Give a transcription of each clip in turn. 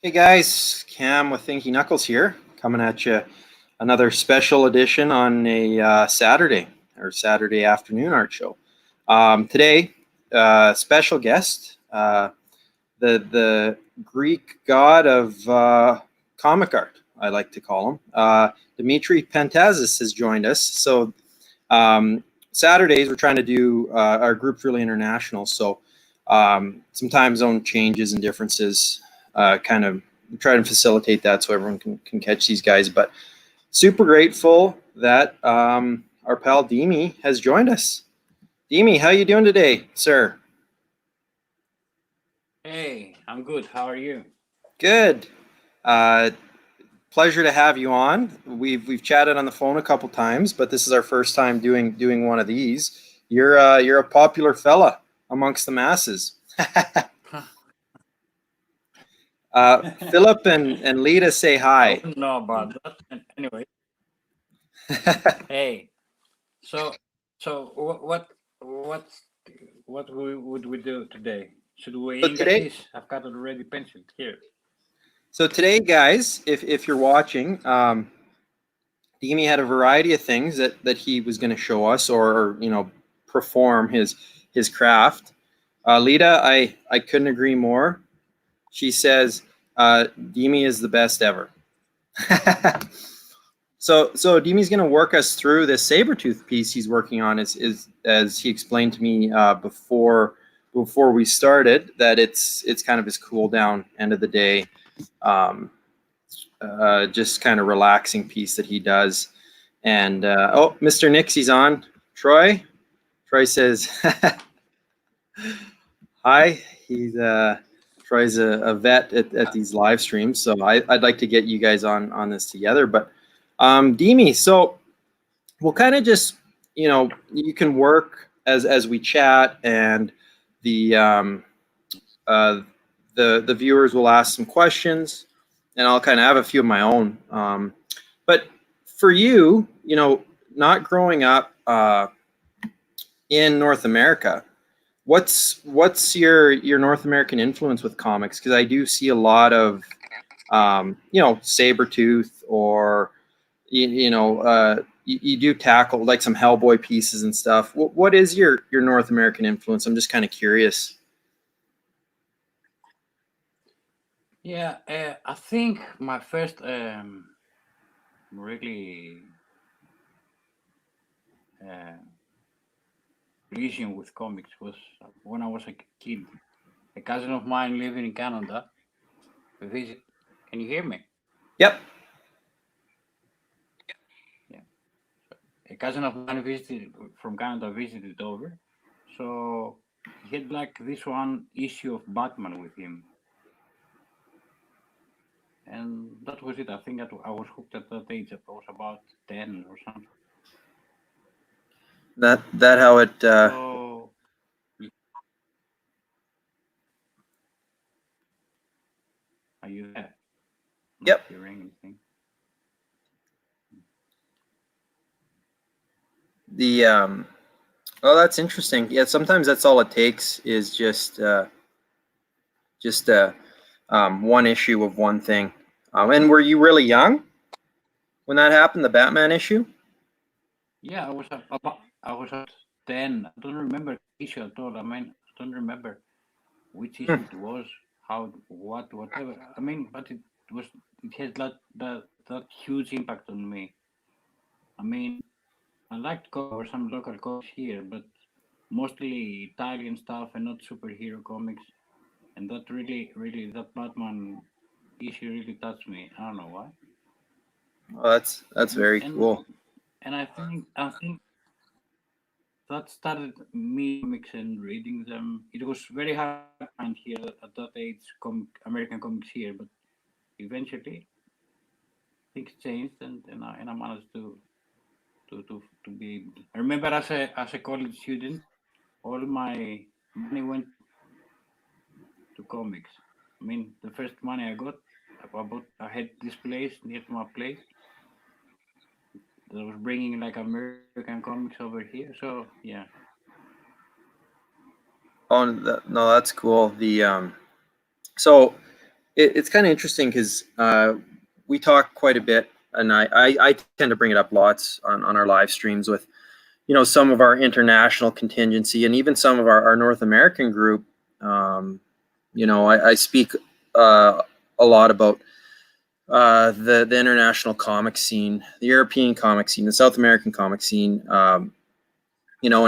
Hey guys, Cam with Thinky Knuckles here, coming at you another special edition on a Saturday afternoon art show. Today, special guest, the Greek god of comic art, I like to call him. Dimitrios Pantazis has joined us. So Saturdays we're trying to do our group's really international, so some time zone changes and differences kind of try to facilitate that so everyone can catch these guys. But super grateful that our pal Dimi has joined us. Dimi, how you doing today, sir? Hey, I'm good. How are you? Good. Pleasure to have you on. We've chatted on the phone a couple times, but this is our first time doing one of these. You're a popular fella amongst the masses. Philip and Lita say I hi. wouldn't know about that. Anyway, hey, so what would we do today? Should we So ink at today, this? I've got it already penciled here. guys, if you're watching, Dimi had a variety of things that he was going to show us, or perform his craft. Lita, I couldn't agree more. She says Dimi is the best ever. So Dimi's going to work us through this saber tooth piece he's working on. Is as he explained to me before we started, that it's kind of his cool down end of the day, just kind of relaxing piece that he does. And oh, Mr. Nixie's on. Troy says hi. He's Troy's a vet at these live streams, so I'd like to get you guys on this together. But Dimi, so we'll kind of just, you can work as we chat, and the the viewers will ask some questions, and I'll kind of have a few of my own. But for you, not growing up in North America, what's your North American influence with comics? Because I do see a lot of Sabretooth, or you do tackle like some Hellboy pieces and stuff. What is your North American influence? I'm just kind of curious. Yeah, I think my first really uh, relation with comics was when I was a kid. A cousin of mine living in Canada visit. Can you hear me? Yep. Yeah. A cousin of mine visited from Canada visited over, so he had like this one issue of Batman with him, and that was it. I think that I was hooked at that age. I was about 10 or something. That how it. So are you there? I'm not Yep. hearing anything. The oh, that's interesting. Yeah, sometimes that's all it takes is just one issue of one thing. And were you really young when that happened? The Batman issue. Yeah, I was at 10. I don't remember the issue at all. I mean, I don't remember which issue it was, whatever. I mean, but was it has that huge impact on me. I mean, I like to cover some local comics here, but mostly Italian stuff and not superhero comics. And that really that Batman issue really touched me. I don't know why. Oh, that's And very and cool. and I think that started me comics and reading them. It was very hard to find here at that age American comics here, but eventually things changed, and I managed to be able. I remember as a college student, all my money went to comics. I mean, the first money I had this place near to my place that was bringing like American comics over here. So yeah, Oh, no, that's cool. The so it's kind of interesting because we talk quite a bit, and I tend to bring it up lots on our live streams with, some of our international contingency and even some of our North American group. I speak a lot about the international comic scene, the European comic scene, the South American comic scene, and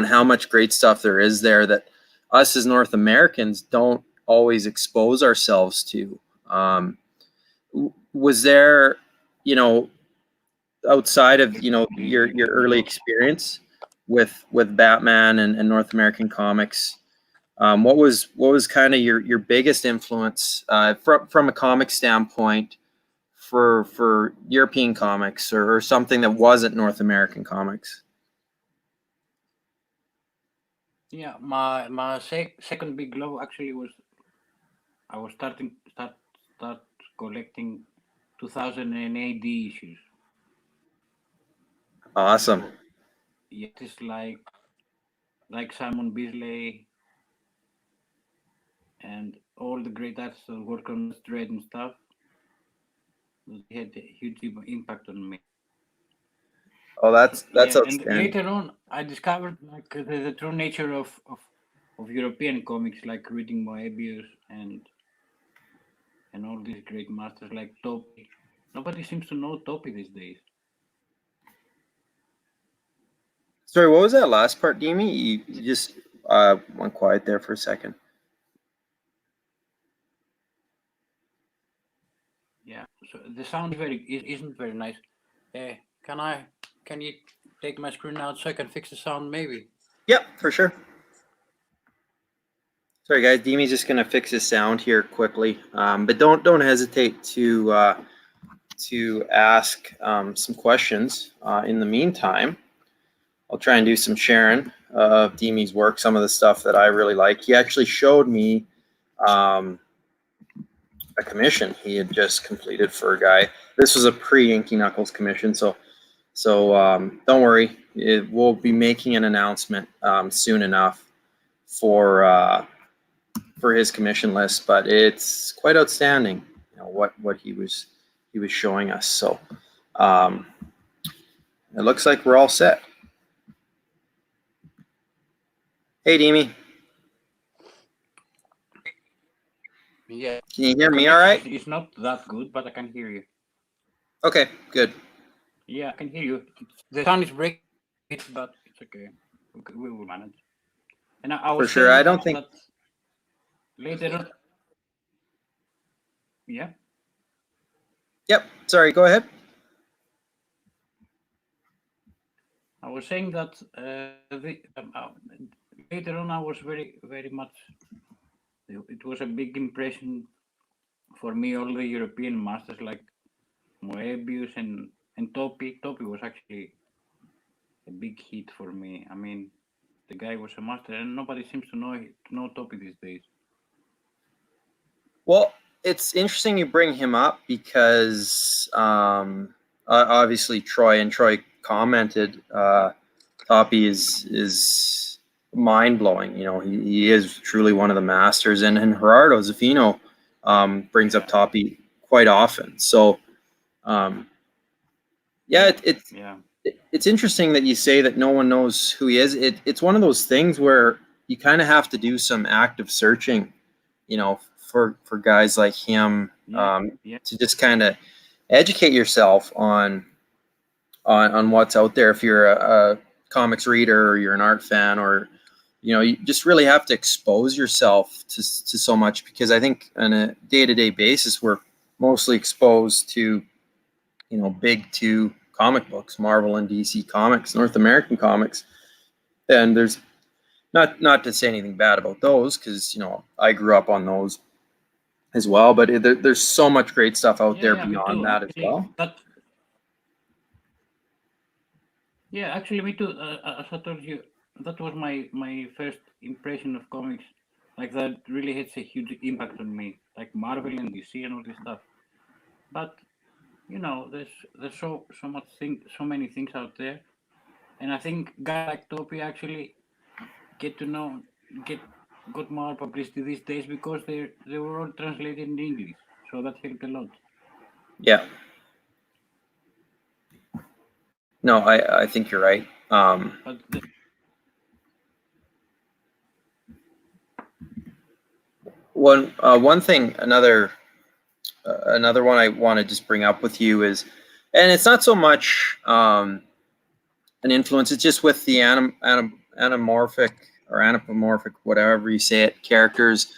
how much great stuff there is there that us as North Americans don't always expose ourselves to. Was there, outside of your early experience with Batman and North American comics, what was kind of your biggest influence from a comic standpoint for European comics or something that wasn't North American comics? Yeah, my second big love actually was I was start collecting 2008 issues. Awesome. So yeah, it's like Simon Bisley and all the great artists that work on Dread and stuff. They had a huge impact on me. Oh, that's Yeah, and outstanding. later on, I discovered like the true nature of European comics, like reading Moebius and all these great masters like Topi. Nobody seems to know Topi these days. Sorry, what was that last part, Dimi? You just went quiet there for a second. Yeah, so the sound isn't very nice. Can you take my screen out so I can fix the sound maybe? Yep, for sure. Sorry, guys. Dimi's just gonna fix his sound here quickly, but don't hesitate to ask some questions. In the meantime, I'll try and do some sharing of Dimi's work, some of the stuff that I really like. He actually showed me a commission he had just completed for a guy. This was a pre-Inky Knuckles commission, so don't worry. We'll be making an announcement soon enough for his commission list, but it's quite outstanding. What he was showing us. So it looks like we're all set. Hey, Dimi. Yeah. Can you hear me all right? It's not that good, but I can hear you. Okay, good. Yeah, I can hear you. The sound is breaking, but it's okay. We will manage. And I was for sure. I don't think that later on. Yeah. Yep. Sorry. Go ahead. I was saying that later on I was very much. It was a big impression for me. All the European masters like Moebius and Topi. Topi was actually a big hit for me. I mean, the guy was a master, and nobody seems to know Topi these days. Well, it's interesting you bring him up because obviously Troy commented. Topi is mind blowing. He is truly one of the masters, and Gerardo Zaffino brings up Topi quite often. So it's interesting that you say that no one knows who he is. It's one of those things where you kind of have to do some active searching, for guys like him to just kind of educate yourself on what's out there. If you're a comics reader or you're an art fan, or you just really have to expose yourself to so much, because I think on a day-to-day basis we're mostly exposed to big two comic books, Marvel and DC Comics, North American comics, and there's not to say anything bad about those, because I grew up on those as well, but there's so much great stuff out there beyond that as well. Actually, me too. As I told you, that was my first impression of comics. Like, that really has a huge impact on me, like Marvel and DC and all this stuff. But there's so many things out there, and I think guys like Topi actually got more publicity these days because they were all translated in English. so that helped a lot. Yeah. No, I think you're right. But one thing, another one I want to just bring up with you is, and it's not so much an influence. It's just with the anamorphic or anthropomorphic, whatever you say it, characters.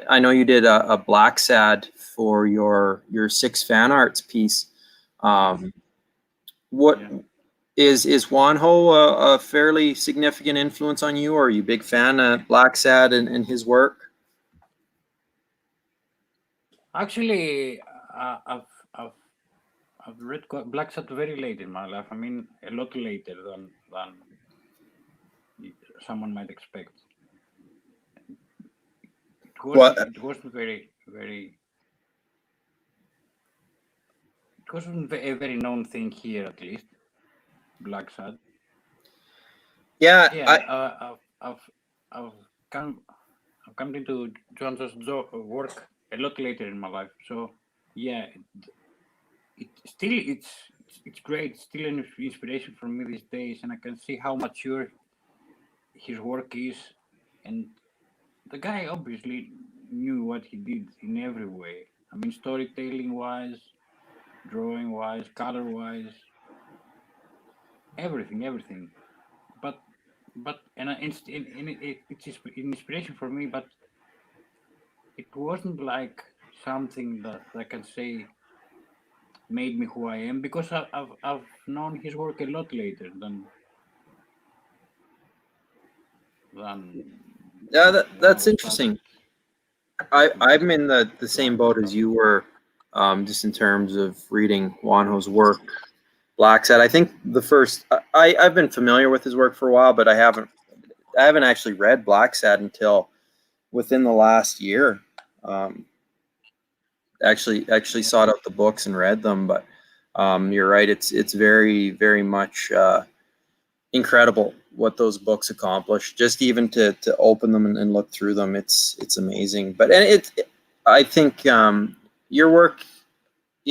I know you did a Black Sad for your 6 fan arts piece. What yeah. is Juanjo a fairly significant influence on you, or are you a big fan of Black Sad and his work? Actually, I've read Black Sad very late in my life. I mean, a lot later than someone might expect. What? It wasn't very. It wasn't a very known thing here, at least. Black Sad. Yeah, Yeah, I've come into John's work a lot later in my life. So yeah, it's great. It's still an inspiration for me these days, and I can see how mature his work is. And the guy obviously knew what he did in every way. I mean, storytelling wise, drawing wise, color wise, everything. But and it's an inspiration for me. But it wasn't like something that I can say made me who I am, because I've known his work a lot later than yeah, when I that's was interesting. started working with I'm in the same drawing boat stuff. as you were, just in terms of reading Juanjo's work. Black Sad. I think the first I've been familiar with his work for a while, but I haven't actually read Black Sad until within the last year. Um, actually Yeah, sought out the books and read them, but you're right. It's very much incredible what those books accomplish. Just even to open them and look through them, it's amazing. But I think your work,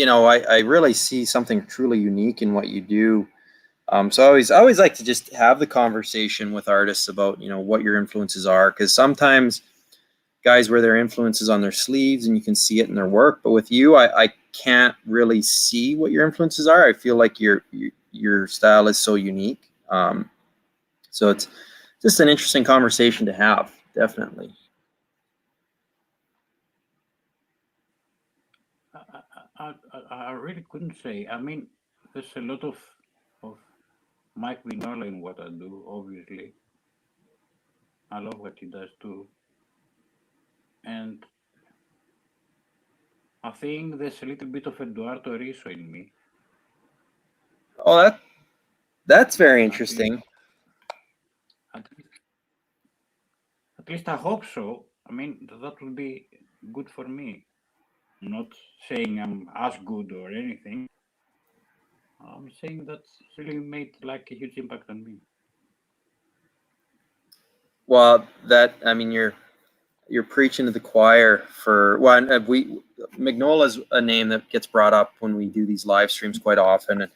I really see something truly unique in what you do. So I always like to just have the conversation with artists about what your influences are, because sometimes guys wear their influences on their sleeves and you can see it in their work, but with you, I can't really see what your influences are. I feel like your style is so unique. So it's just an interesting conversation to have, definitely. I really couldn't say. I mean, there's a lot of Mike Vignola in what I do. Obviously, I love what he does too, and I think there's a little bit of Eduardo Riso in me. Oh, that's very At least, interesting. at least, at least I hope so. I mean, that would be good for me. I'm not saying I'm as good or anything. I'm saying that's really made like a huge impact on me. Well, I mean, you're preaching to the choir for well, we Magnola's a name that gets brought up when we do these live streams quite often, and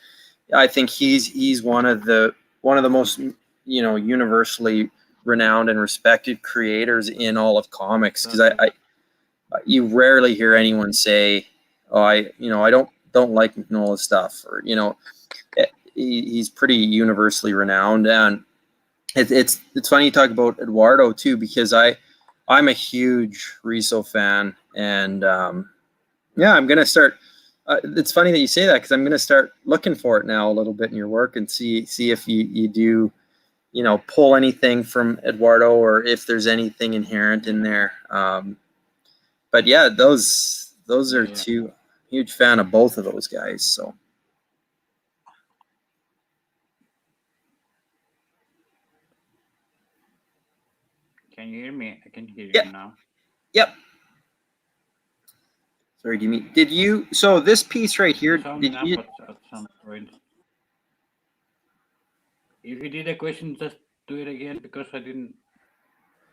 I think he's one of the most universally renowned and respected creators in all of comics, because Exactly. I you rarely hear anyone say, oh, I don't like Magnola's stuff, or he's pretty universally renowned. And it's funny you talk about Eduardo too, because I'm a huge Riso fan, and yeah, I'm gonna start. It's funny that you say that, because I'm gonna start looking for it now a little bit in your work and see if you do pull anything from Eduardo, or if there's anything inherent in there. But yeah, those are Yeah. two. Huge fan of both of those guys. So Can you hear me? I can hear you yeah, now. yep. Sorry, did you? So this piece right You're here, sounding did up you? at some point. If you did a question, just do it again, because I didn't.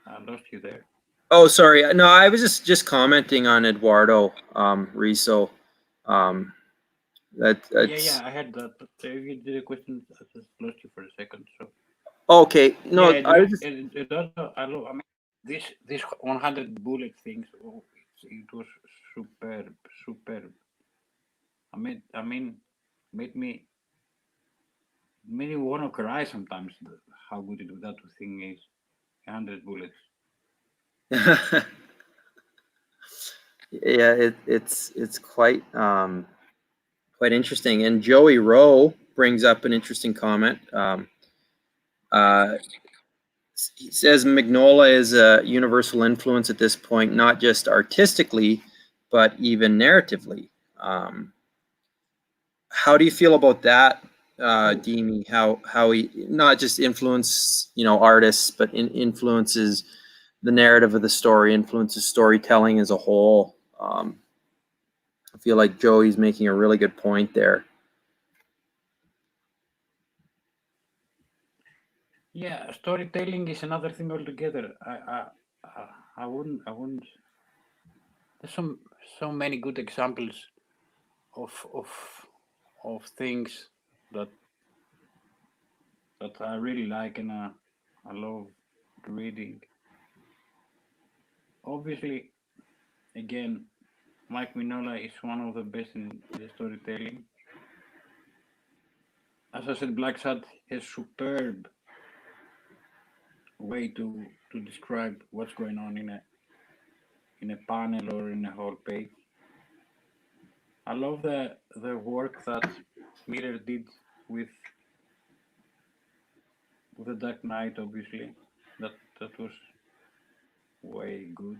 I lost you there. Oh, sorry. No, I was just commenting on Eduardo Riso. That's Yeah, I had that. But you did a question, I just lost you for a second. So okay. yeah, No, I was just it also, I mean, this 100 bullet things. Oh, it was superb, superb. I mean, made me made me want to cry sometimes. How good that thing is. 100 bullets. yeah. It's quite interesting. And Joey Rowe brings up an interesting comment. Uh, he says Magnola is a universal influence at this point, not just artistically, but even narratively. How do you feel about that, Dimi? How he not just influence artists, but influences the narrative of the story, influences storytelling as a whole. I feel like Joey's making a really good point there. Yeah, storytelling is another thing altogether. I wouldn't. There's so many good examples of of things that that I really like and I love reading. Obviously, again, Mike Minola is one of the best in the storytelling. As I said, Black Sad has superb way to describe what's going on in a panel or in a whole page. I love the work that Miller did with with the Dark Knight. Obviously, that was way good.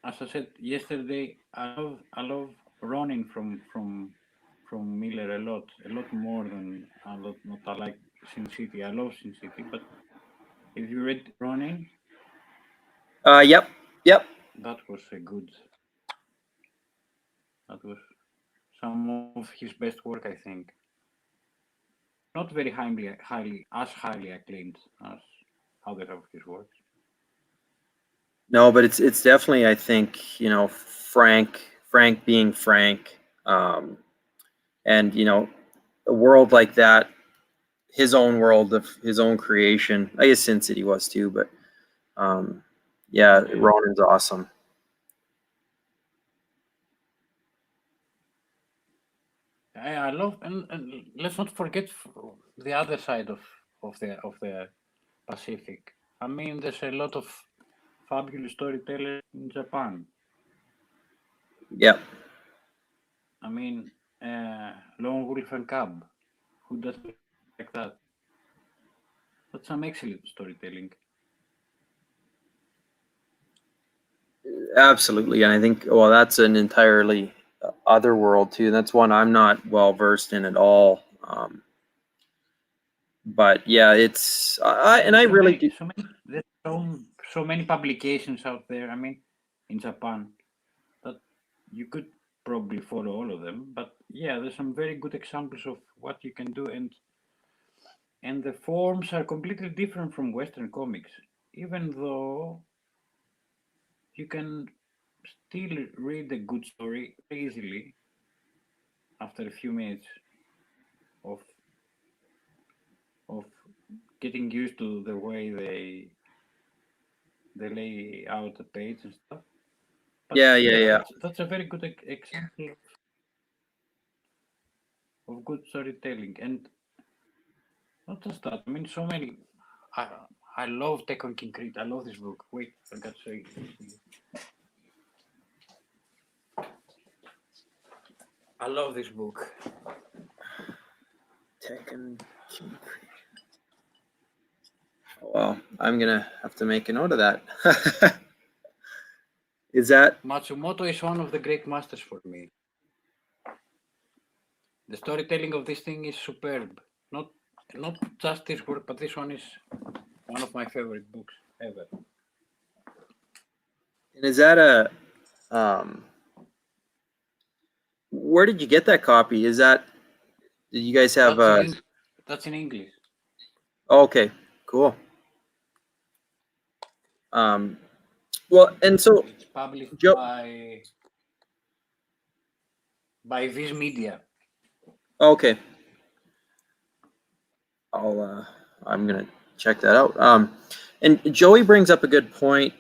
As I said yesterday, I love Ronin from Miller a lot more than a lot. Not I like Sin City. I love Sin City, but if you read Ronin, Yep, yep. that was a good. That was some of his best work, I think. Not very highly acclaimed as other of his works. No, but it's definitely, I think, Frank being Frank, and a world like that, his own world of his own creation. I guess Sin City was too, but um, yeah, Yeah. Ronan's awesome. I love and let's not forget the other side of the Pacific. I mean, there's a lot of fabulous storytellers in Japan. Yep. I mean, Lone Wolf and Cub. Who doesn't like that? That's some excellent storytelling. Absolutely, and I think that's an entirely other world too. That's one I'm not well versed in at all. But yeah, it's and And I so really many, do. so many, there's so many publications out there. I mean, in Japan, that you could probably follow all of them. But yeah, there's some very good examples of what you can do, and the forms are completely different from Western comics. Even though you can still read a good story easily after a few minutes of of getting used to the way they lay out the page and stuff. But Yeah, yeah, yeah, yeah. that's a very good example of good storytelling, and not just that. I mean, so many. I I love Tekken King Creed. I love this book. Wait, I got to say, I love this book. Tekken. Well, I'm gonna have to make a note of that. Is that Matsumoto is one of the great masters for me. The storytelling of this thing is superb. Not not just this work, but this one is one of my favorite books ever. and is that a um? Where did you get that copy? Did you guys have That's in a? That's in English. Oh, okay, cool. Um, well, and so It's published Joe. by Viz Media. Okay, I'm gonna check that out. And Joey brings up a good point,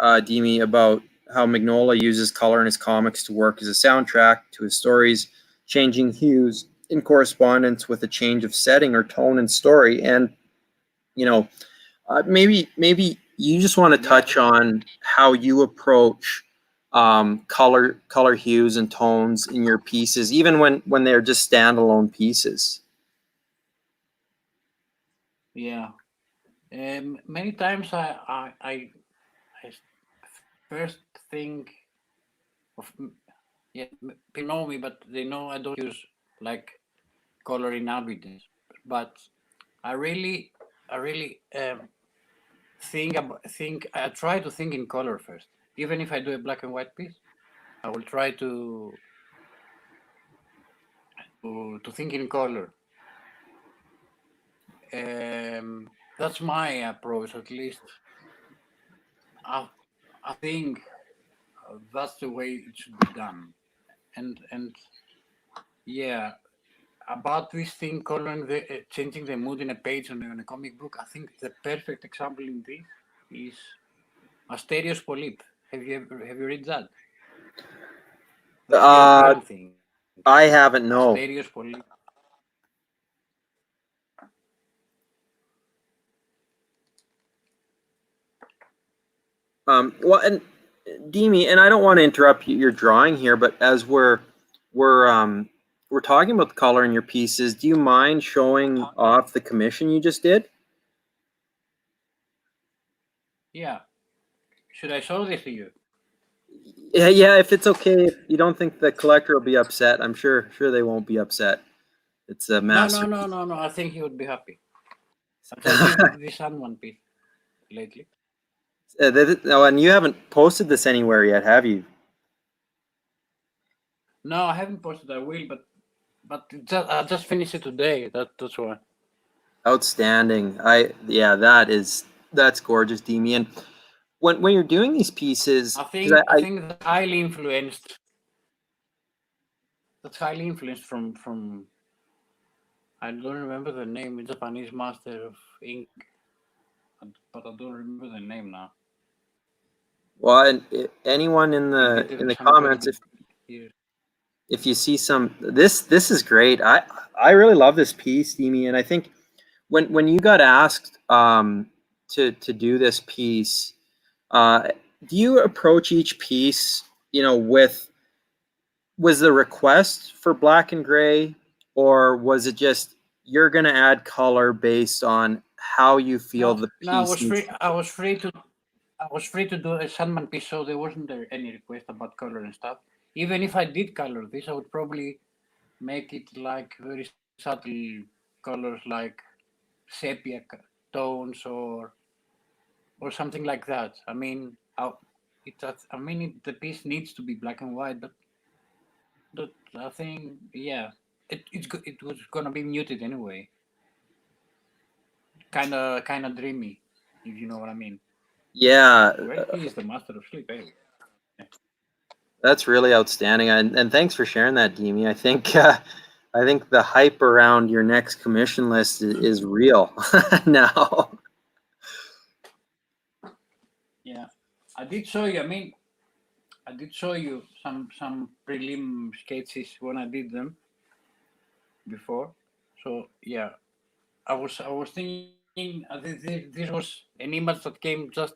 Demi, about how Mignola uses color in his comics to work as a soundtrack to his stories, changing hues in correspondence with a change of setting or tone and story. And maybe you just want to touch on how you approach color hues and tones in your pieces, even when they're just standalone pieces. Yeah. Many times I first think of, yeah, people know me, but they know I don't use like color in evidence. But I really think I try to think in color first. Even if I do a black and white piece, I will try to think in color. That's my approach, at least. I think that's the way it should be done. And yeah, about this thing, coloring changing the mood in a page on a comic book, I think the perfect example in this is Asterios Polyp. Have you read that? This European thing. I haven't. No. Asterios Polyp. Well, and Demi, and I don't want to interrupt your drawing here, but as we're talking about the color in your pieces, do you mind showing off the commission you just did? Yeah. Should I show this to you? Yeah, if it's okay. If you don't think the collector will be upset, I'm sure they won't be upset. It's a master. No. I think he would be happy. I just did this one piece lately. And you haven't posted this anywhere yet, have you? No, I haven't posted. I will, but I just finished it today. That's why. Outstanding. That's gorgeous, Demi. And when you're doing these pieces, I think that's highly influenced. That's highly influenced from. I don't remember the name. Japanese master of ink, but I don't remember the name now. Well, and anyone in the comments, if you see this is great. I really love this piece, Demi, and I think when you got asked to do this piece, do you approach each piece, was the request for black and gray, or was it just you're going to add color based on how you feel the piece? No, I was free to do a Sandman piece, so there wasn't any request about color and stuff. Even if I did color this, I would probably make it like very subtle colors, like sepia tones or something like that. I mean, the piece needs to be black and white, but I think, yeah, it was gonna be muted anyway. Kind of dreamy, if you know what I mean. Yeah. Well, he is the master of sleep, anyway. That's really outstanding, and thanks for sharing that, Demi. I think the hype around your next commission list is real now. Yeah, I did show you. I mean, I did show you some prelim sketches when I did them before. So yeah, I was thinking this was an image that came just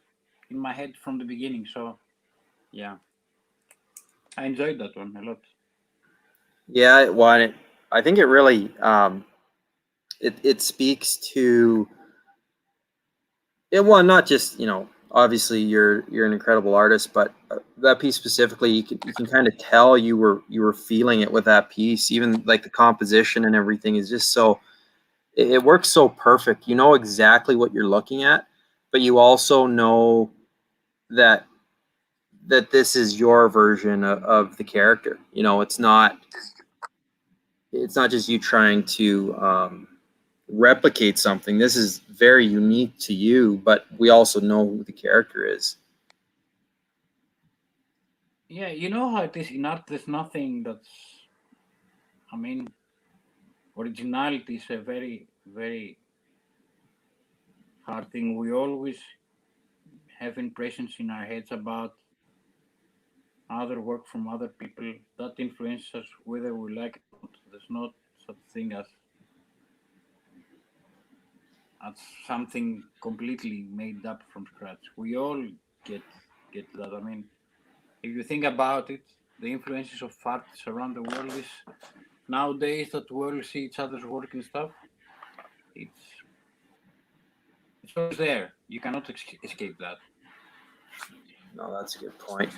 in my head from the beginning. So yeah, I enjoyed that one a lot. Yeah, well, I think it really it speaks to it. Well, not just obviously you're an incredible artist, but that piece specifically, you can kind of tell you were feeling it with that piece. Even like the composition and everything is just so it works so perfect. You know exactly what you're looking at, but you also know that this is your version of the character. It's not just you trying to replicate something. This is very unique to you, but we also know who the character is. Yeah, you know how it is in art. There's nothing that's. I mean, originality is a very, very hard thing. We always have impressions in our heads about other work from other people that influences us whether we like it or not. There's not such thing as something completely made up from scratch. We all get get that. I mean, if you think about it, the influences of artists around the world is nowadays that we all see each other's work and stuff. It's it's always there. You cannot escape that. No, that's a good point.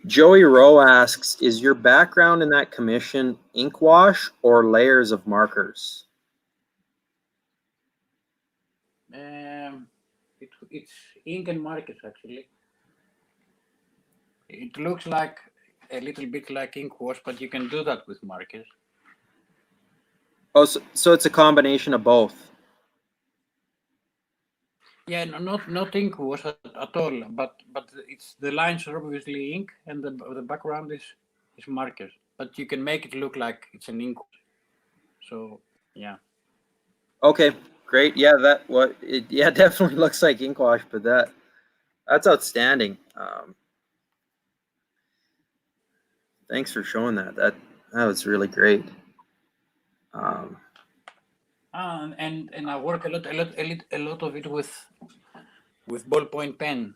Joey Rowe asks, is your background in that commission ink wash or layers of markers? It's ink and markers actually. It looks like a little bit like ink wash, but you can do that with markers. Oh, so it's a combination of both. Yeah, no, not ink wash at all, but it's the lines are obviously ink, and the background is markers. But you can make it look like it's an ink wash. So yeah, Okay, great. Yeah, yeah, definitely looks like ink wash, but that's outstanding. Thanks for showing that. That was really great. Um, and I work a lot of it with ballpoint pen.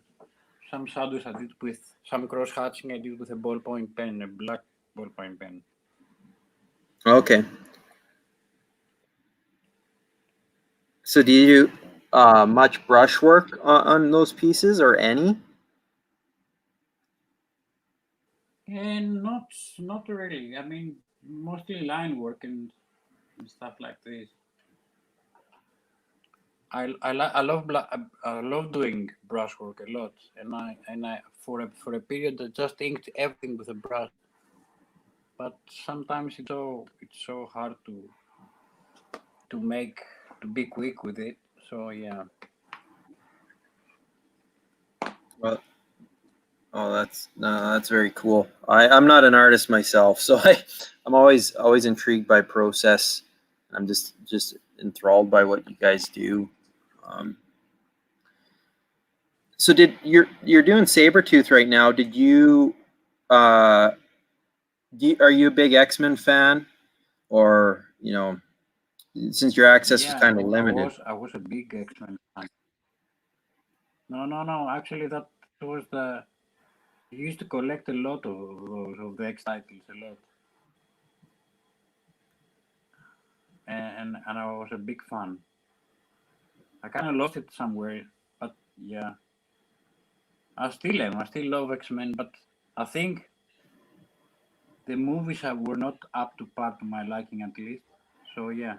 Some shadows I did with some cross hatching I did with a ballpoint pen, a black ballpoint pen. okay. So do you do much brush work on those pieces or any? And not really. I mean, mostly line work and stuff like this. I love doing brushwork a lot, and I for a period I just inked everything with a brush. But sometimes it's so hard to make to be quick with it. So yeah. Well, oh, that's very cool. I'm not an artist myself, so I'm always intrigued by process. I'm just enthralled by what you guys do. Um, so you're doing Sabretooth right now? Did you uh, are you a big X-Men fan, or since your access was Yeah, kind of limited? I was a big X-Men fan. No. Actually, that was the. I used to collect a lot of those of the X titles a lot, and I was a big fan. I kind of lost it somewhere, but yeah, I still am. I still love X-Men, but I think the movies were not up to par to my liking at least. So yeah,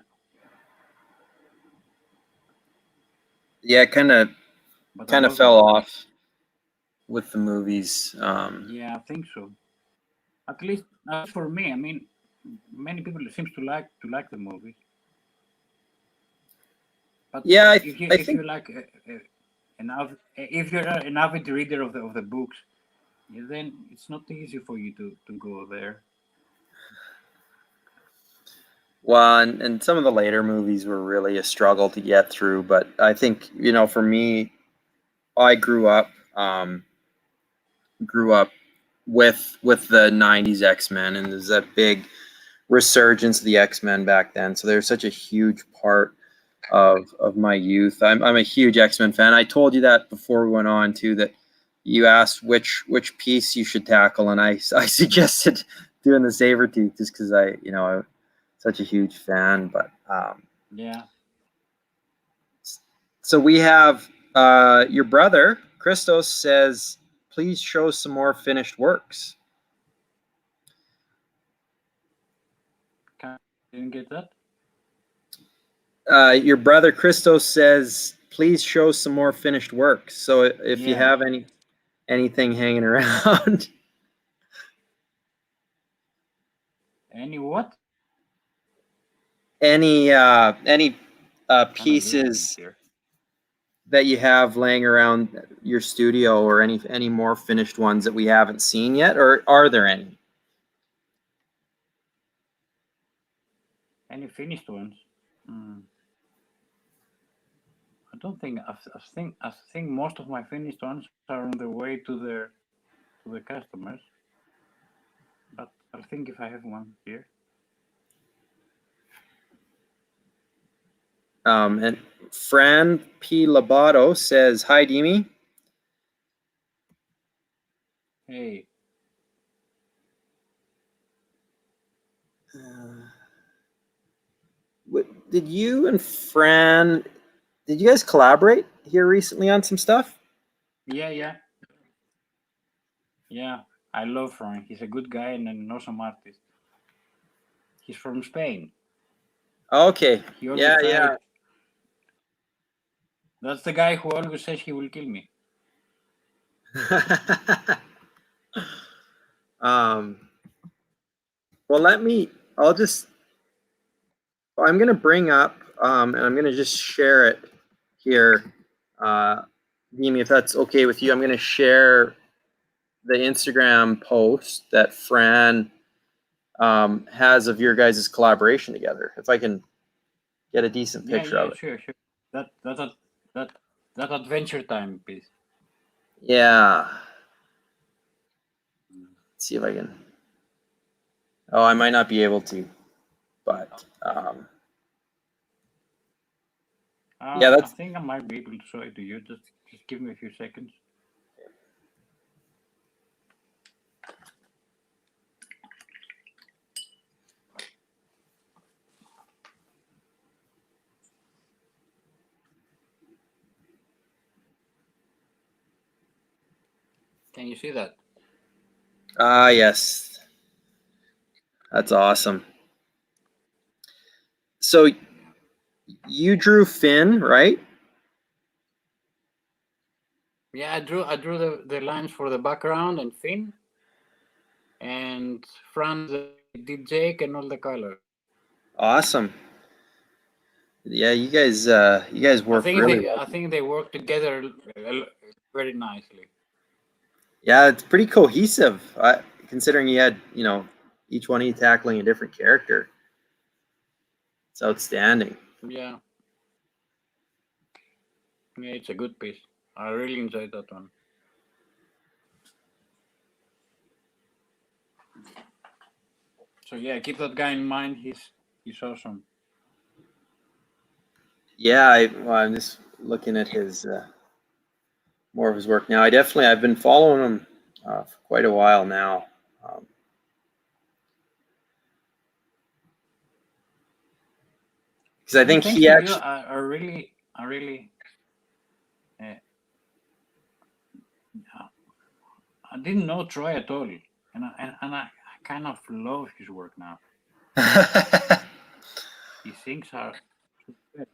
Yeah, but I kind of love them. fell off with the movies. Yeah, I think so. At least for me. I mean, many people seems to like the movies. But Yeah, I if think you like if you're an avid reader of the books, yeah, then it's not easy for you to go there. well, and some of the later movies were really a struggle to get through. But I think for me, I grew up with the '90s X-Men, and there's that big resurgence of the X-Men back then. So they're such a huge part of my youth. I'm a huge X-Men fan. I told you that before we went on too. That you asked which piece you should tackle, and I suggested doing the Sabretooth just because I'm such a huge fan. But Yeah. so we have your brother Christos says, please show some more finished works. Didn't get that. Your brother Christos says, please show some more finished works. So if you Yeah. have anything hanging around. Any what? any pieces that you have laying around your studio, or any more finished ones that we haven't seen yet, or are there any? Any finished ones? I don't think. I think most of my finished ones are on the way to the customers. But I think if I have one here. And Fran P. Labato says, "Hi, Dimi." Hey. Did you and Fran, did you guys collaborate here recently on some stuff? Yeah. I love Fran. He's a good guy and an awesome artist. He's from Spain. Okay. Yeah. That's the guy who always says he will kill me. Well, I'm going to bring up, and I'm going to just share it here. Dimi, if that's okay with you, I'm going to share the Instagram post that Fran has of your guys' collaboration together. If I can get a decent picture of it. Sure. That Adventure Time piece. Yeah. Let's see if I can. Oh, I might not be able to, but yeah, I think I might be able to show it to you. Just give me a few seconds. Can you see that? Yes. That's awesome. So you drew Finn, right? Yeah, I drew the lines for the background and Finn, and Franz did Jake and all the color. Awesome. Yeah, you guys work really well. I think they work together very nicely. Yeah, it's pretty cohesive. Considering you had, each one of you tackling a different character. It's outstanding. Yeah, it's a good piece. I really enjoyed that one. So yeah, keep that guy in mind. He's awesome. Yeah, I'm just looking at his more of his work now. I've been following him for quite a while now. Because I think he actually. I really. I didn't know Troy at all, and I kind of love his work now. His things are good.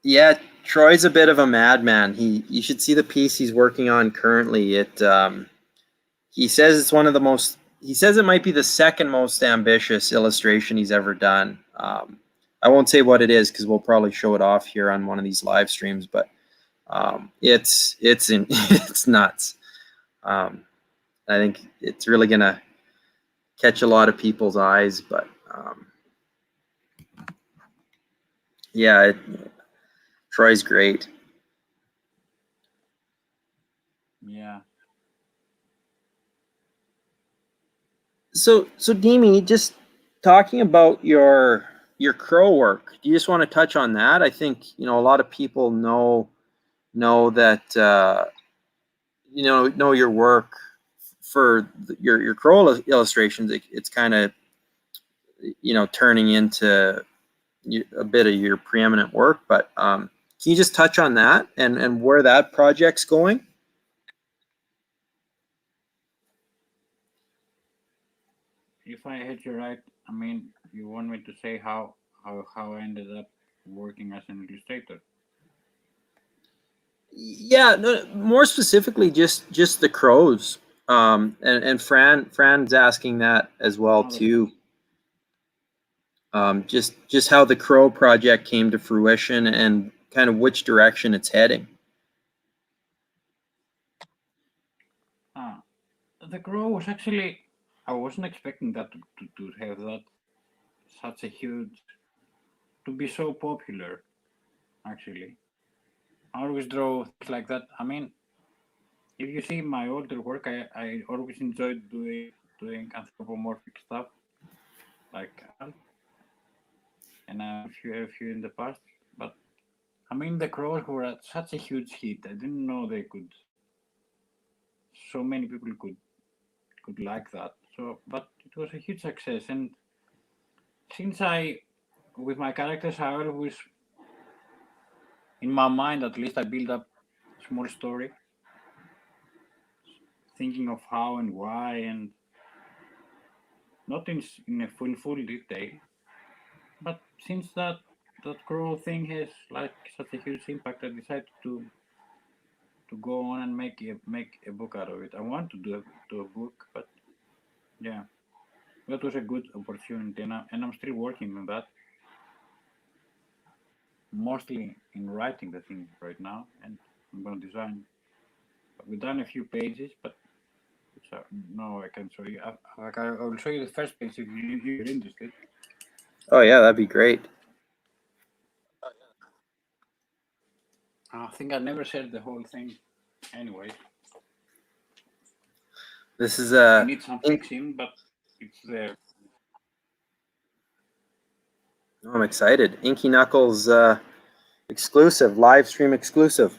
Yeah, Troy's a bit of a madman. You should see the piece he's working on currently. He says it's one of the most. He says it might be the second most ambitious illustration he's ever done. I won't say what it is because we'll probably show it off here on one of these live streams, but it's nuts. I think it's really gonna catch a lot of people's eyes, but yeah, Troy's great. Yeah. So Dimi, just talking about your crow work, do you just want to touch on that? I think a lot of people know that know your work for your crow illustrations. It's kind of turning into a bit of your preeminent work, but can you just touch on that and where that project's going? If I heard you right, I mean, you want me to say how I ended up working as an illustrator? Yeah, no, more specifically, just the crows. And Fran's asking that as well too. Just how the Crow project came to fruition and kind of which direction it's heading. The Crow was actually, I wasn't expecting that to have that such a huge, to be so popular. Actually, I always draw things like that. I mean, if you see my older work, I always enjoyed doing anthropomorphic stuff like and a few in the past. But I mean, the Crows were at such a huge hit. I didn't know they could. So many people could like that. So, but it was a huge success. And since with my characters, I always, in my mind at least, I build up a small story, thinking of how and why, and not in a full detail. But since that Crow thing has like such a huge impact, I decided to go on and make a book out of it. I want to do a book, but yeah, that was a good opportunity, and I'm still working on that. Mostly in writing the thing right now, and I'm going to design. We've done a few pages, but no, I can show you. I will show you the first page if you're interested. Oh yeah, that'd be great. I think I never shared the whole thing. Anyway, This is I need some fixing, but it's there. I'm excited. Inky Knuckles exclusive, live stream exclusive.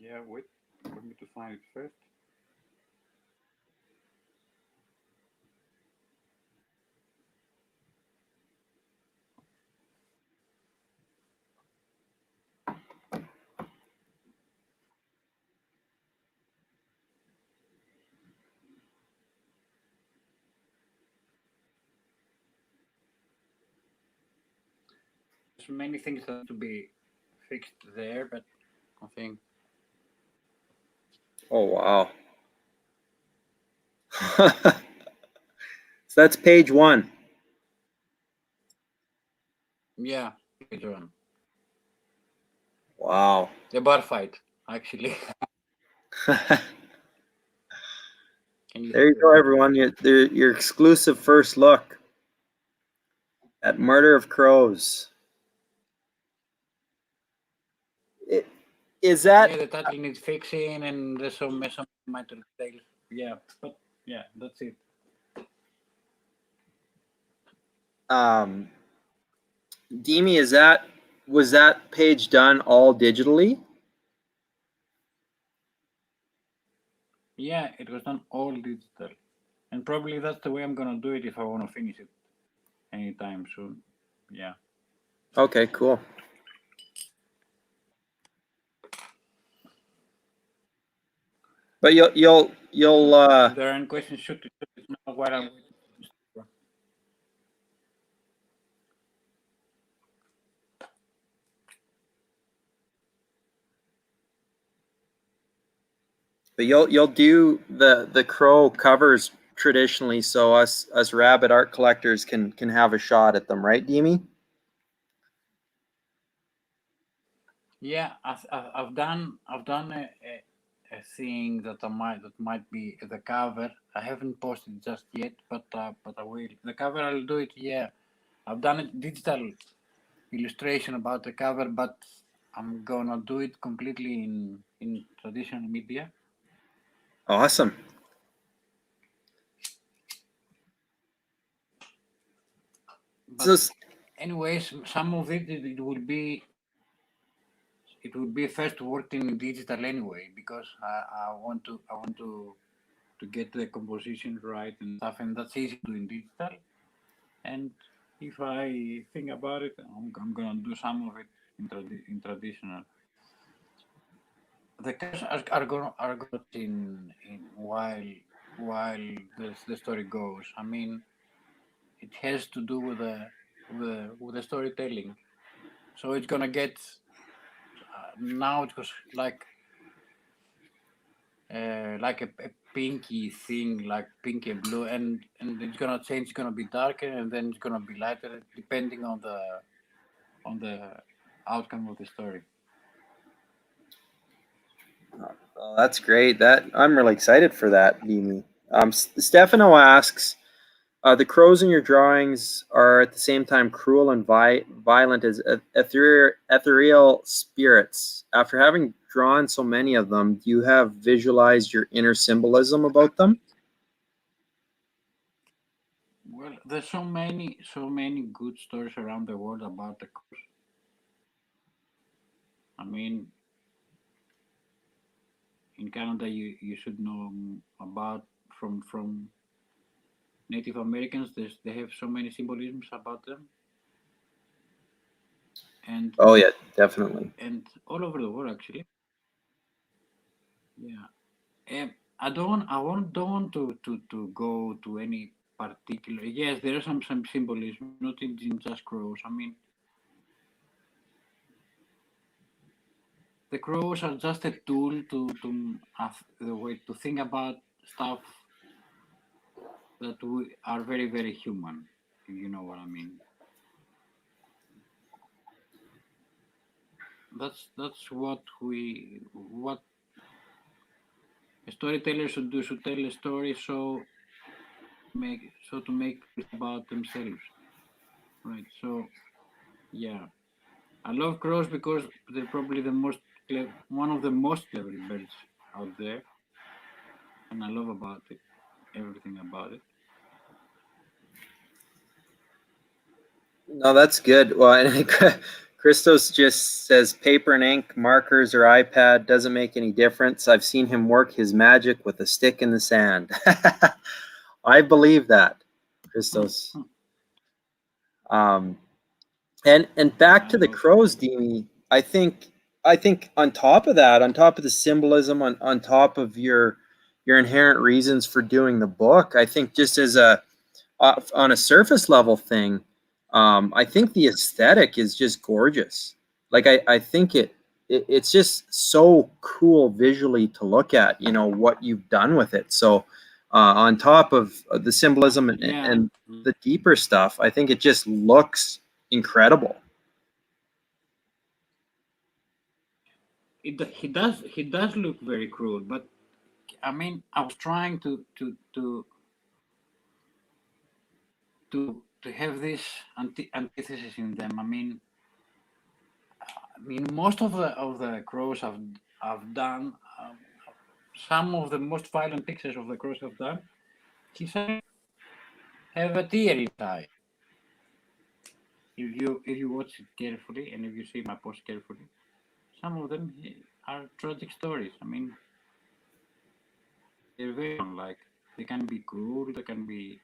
Yeah, wait for me to find it first. There's many things that have to be fixed there, but I think. Oh wow. So that's page 1. Yeah, page 1. Wow. The bar fight, actually. There you go, everyone. Your exclusive first look at Murder of Crows. Is that? Yeah, the title needs fixing, and there's some minor details. Yeah, but yeah, that's it. Dimi, was that page done all digitally? Yeah, it was done all digital, and probably that's the way I'm gonna do it if I want to finish it anytime soon. Yeah. Okay, cool. But you'll If there are any questions, shoot it now while I'm waiting. but you'll do the Crow covers traditionally, so us rabbit art collectors can have a shot at them, right, Dimi? Yeah, I've done a thing that might be the cover. I haven't posted just yet, but I will. The cover I'll do it. Yeah, I've done a digital illustration about the cover, but I'm gonna do it completely in traditional media. Awesome. But So, anyways, some of it would be first worked in digital anyway, because I want to get the composition right and stuff, and that's easy to do in digital. And if I think about it, I'm gonna do some of it in traditional. The cars are going in while the story goes. I mean, it has to do with the storytelling. So it's gonna get now it was like like a pinky thing, like pink and blue, and it's gonna change. It's gonna be darker, and then it's gonna be lighter, depending on the outcome of the story. Oh, that's great. That I'm really excited for that, Dimi. Stefano asks, the crows in your drawings are at the same time cruel and violent as ethereal spirits. After having drawn so many of them, do you have visualized your inner symbolism about them? Well, there's so many good stories around the world about the crows. I mean, in Canada, you should know about from Native Americans. They have so many symbolisms about them, and Oh yeah, definitely. and all over the world actually. Yeah. Don't want to go to any particular. Yes, there are some symbolism, not in just crows. I mean, the crows are just a tool the way to think about stuff that we are very human. If you know what I mean. That's what a storyteller should do. Should tell a story to make people about themselves, right? So yeah, I love crows because they're probably one of the most clever birds out there, and I love about it, everything about it. No, that's good. Well, and Christos just says paper and ink, markers, or iPad doesn't make any difference. I've seen him work his magic with a stick in the sand. I believe that, Christos. Um, and back Yeah, I to the love. crows, Dimi. I think on top of that, on top of the symbolism, on top of your inherent reasons for doing the book, I think just as a on a surface level thing, I think the aesthetic is just gorgeous. Like I think it's just so cool visually to look at. You know what you've done with it. So on top of the symbolism Yeah, and the deeper stuff, I think it just looks incredible. he does look very cruel, but I mean, I was trying to have this antithesis in them. I mean, most of the crows I've done, some of the most violent pictures of the crows I've done, his eyes have a tear inside. If you watch it carefully and if you see my post carefully, some of them are tragic stories. I mean, they're very like they can be cruel, they can be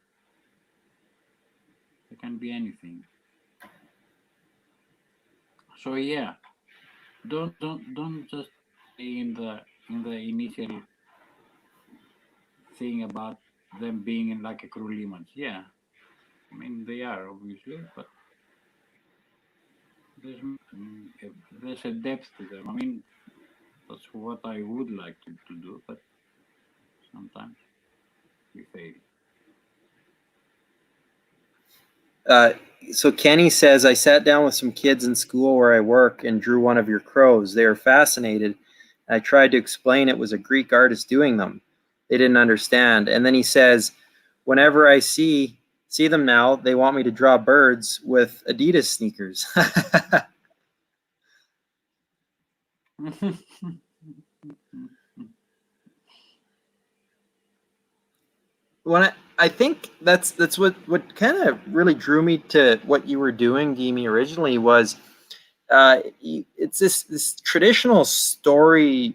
anything. So yeah, don't just stay in the initial thing about them being in like a cruel image. Yeah, I mean they are obviously, but there's there's a depth to them. I mean that's what I would like to do, but sometimes we fail. Uh, so Kenny says, I sat down with some kids in school where I work and drew one of your crows. They were fascinated. I tried to explain it was a Greek artist doing them. They didn't understand. And then he says, whenever I see them now, they want me to draw birds with Adidas sneakers. when I think that's what kind of really drew me to what you were doing, Demi, originally was it's this traditional storytelling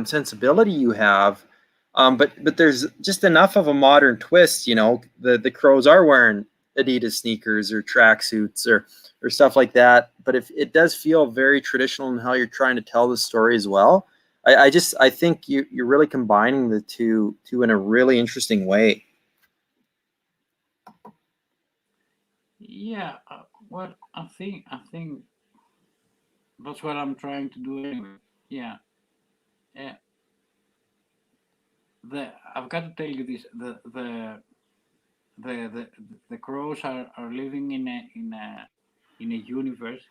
sensibility you have, but there's just enough of a modern twist. You know, the crows are wearing Adidas sneakers or tracksuits or stuff like that. But if it does feel very traditional in how you're trying to tell the story as well, I think you're really combining the two in a really interesting way. Yeah, well, I think that's what I'm trying to do anyway. Yeah, Yeah, I've got to tell you this: the the crows are living in a universe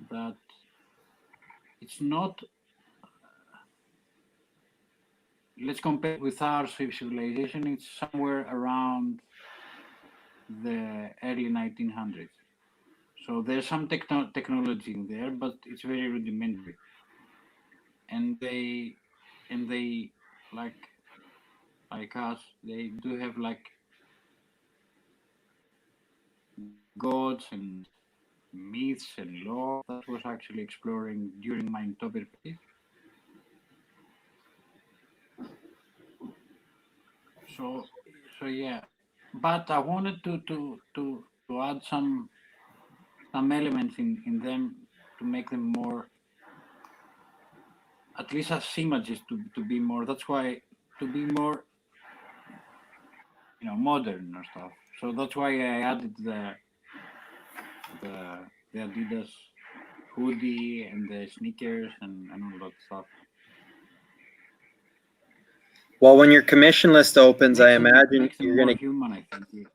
that it's not. Let's compare with our civilization. It's somewhere around the early 1900s. So there's some technology in there, but it's very rudimentary. And they like us, they do have like gods and myths and law that was actually exploring during my October phase. So so yeah, but I wanted to add some elements in them to make them more, at least as images, to be more. That's why, to be more, modern or stuff. So that's why I added the Adidas hoodie and the sneakers and all that stuff. Well, when your commission list opens, I imagine Makes them you're more gonna. human, I think.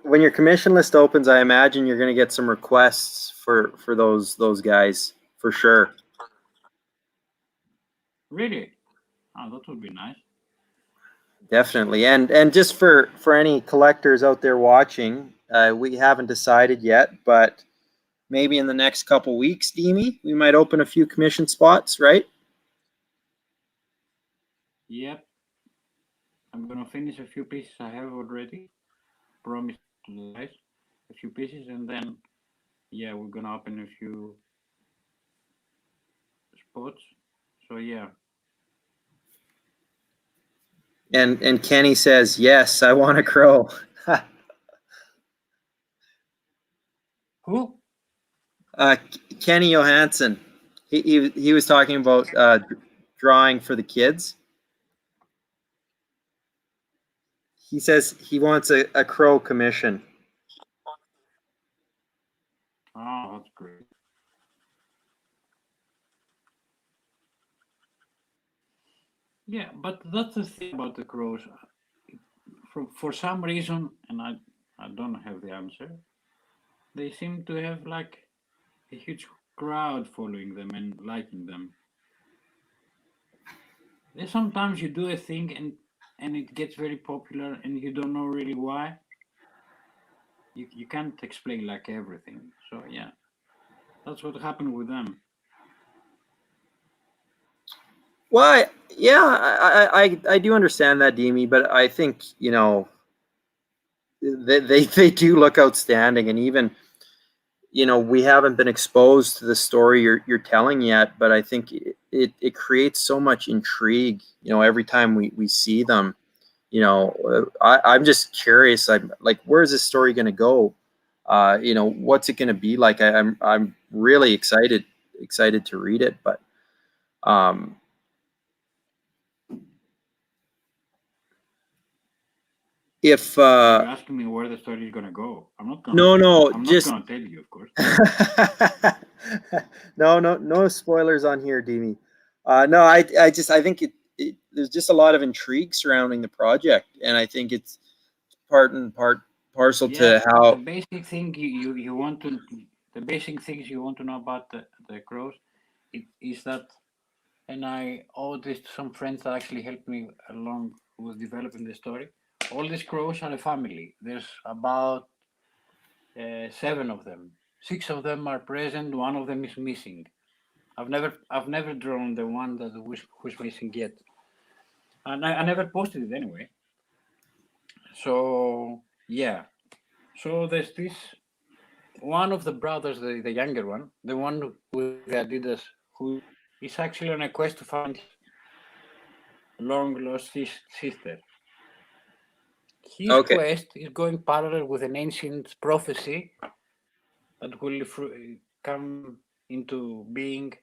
When your commission list opens, I imagine you're gonna get some requests for those guys for sure. Really? Oh, that would be nice. Definitely, and just for any collectors out there watching, we haven't decided yet, but maybe in the next couple weeks, Demi, we might open a few commission spots, right? Yep. I'm gonna finish a few pieces I have already. Promised to the guys a few pieces, and then yeah, we're gonna open a few spots. So yeah. And Kenny says, yes, I want a crow. Who? uh, Kenny Johansson, he was talking about drawing for the kids. He says he wants a crow commission. Oh, that's great. Yeah, but that's the thing about the crows. For some reason, and I don't have the answer. They seem to have like a huge crowd following them and liking them. There's sometimes you do a thing and it gets very popular and you don't know really why. You can't explain like everything. So yeah, that's what happened with them. Well, yeah, I do understand that, Demi, but I think they do look outstanding, and even we haven't been exposed to the story you're telling yet, but I think it creates so much intrigue. Every time we see them, I'm just curious. I'm like, where's this story going to go? What's it going to be like? I'm really excited to read it, but um, if You're asking me where the story is gonna go. no, I'm not just gonna tell you, of course. no spoilers on here, Demi. No, I think there's just a lot of intrigue surrounding the project, and I think it's part and parcel Yeah, to the how. basic thing you want to, the basic things you want to know about the crows, is that, and I owe this to some friends that actually helped me along with developing the story. All these crows are a family. There's about seven of them. Six of them are present. One of them is missing. I've never drawn the one that who's missing yet, and I never posted it anyway. So yeah. So there's this one of the brothers, the younger one, the one with the Adidas, who is actually on a quest to find his long lost sister. His Okay. quest is going parallel with an ancient prophecy that will come into being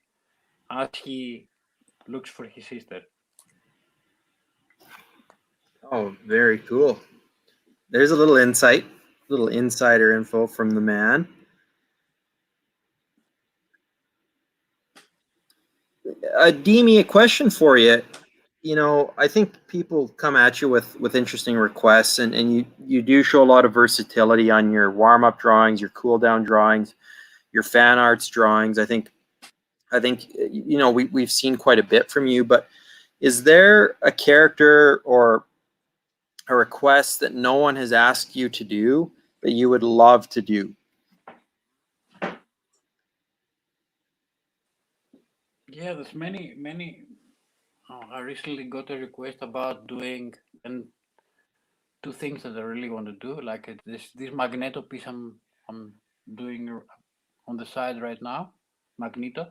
as he looks for his sister. Oh, very cool. There's a little insider info from the man. Demi, a question for you. You know, I think people come at you with interesting requests, and you do show a lot of versatility on your warm up drawings, your cool down drawings, your fan arts drawings. I think you know we've seen quite a bit from you, but is there a character or a request that no one has asked you to do that you would love to do? Yeah, there's many. I recently got a request about doing and two things that I really want to do, like this magneto piece I'm doing on the side right now, magneto.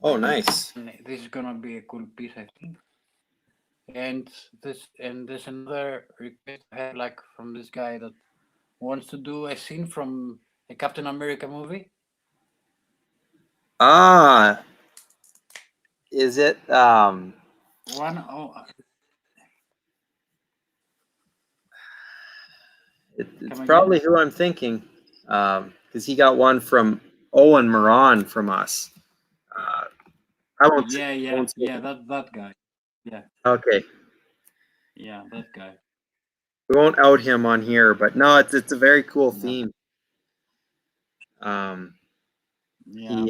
Oh, nice. And this is gonna be a cool piece, I think. And there's another request I have, like from this guy that wants to do a scene from a Captain America movie. Ah, is it? One oh, It's come again? probably who I'm thinking, because he got one from Owen Moran from us. Uh, I won't. Say, Yeah, I yeah, won't say. yeah. That guy. Yeah, Okay, yeah, that guy. we won't out him on here, but no, it's a very cool Yeah, theme. Um, yeah.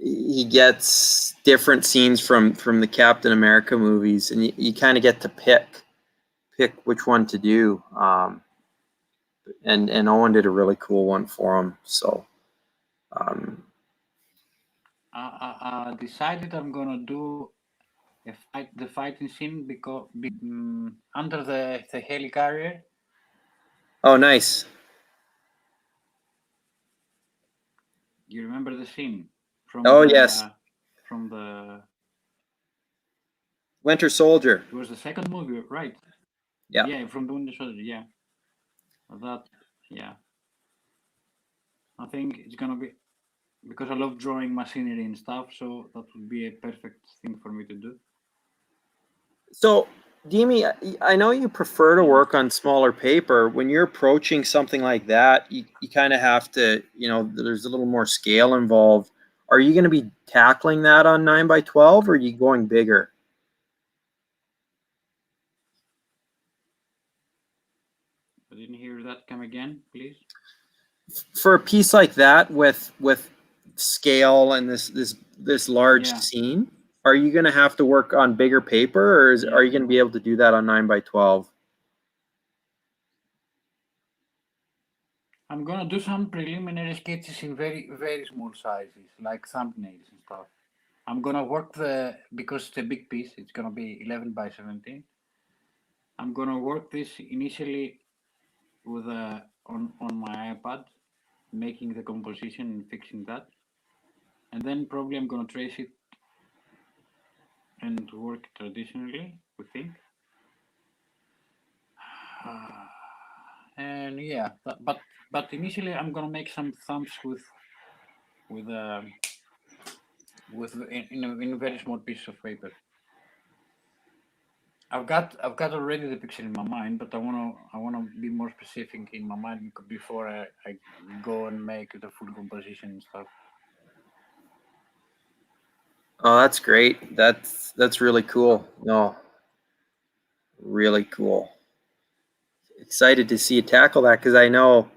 he gets different scenes from the Captain America movies, and you kind of get to pick which one to do. And Owen did a really cool one for him. So um, I decided I'm gonna do the fighting scene because under the helicarrier. oh, nice. You remember the scene Oh, yes, from the Winter Soldier. it was the second movie, right? Yeah. Yeah, from the Winter Soldier. Yeah, that. Yeah, I think it's gonna be because I love drawing machinery and stuff, so that would be a perfect thing for me to do. So, Dimi, I know you prefer to Yeah. work on smaller paper. When you're approaching something like that, you kind of have to, you know, there's a little more scale involved. Are you going to be tackling that on 9 by 12 or are you going bigger? I didn't hear that. Come again, please. For a piece like that with scale and this large Yeah, scene, are you going to have to work on bigger paper or are yeah. you going to be able to do that on 9 by 12? I'm gonna do some preliminary sketches in very small sizes, like thumbnails and stuff. I'm gonna work because it's a big piece. It's gonna be 11 by 17. I'm gonna work this initially with on my iPad, making the composition and fixing that, and then probably I'm gonna trace it and work traditionally. We think, and yeah, but initially I'm gonna make some thumbs with in a very small piece of paper. I've got already the picture in my mind, but I wanna be more specific in my mind before I go and make the full composition and stuff. Oh, that's great. That's really cool. No, really cool. Excited to see you tackle that because I know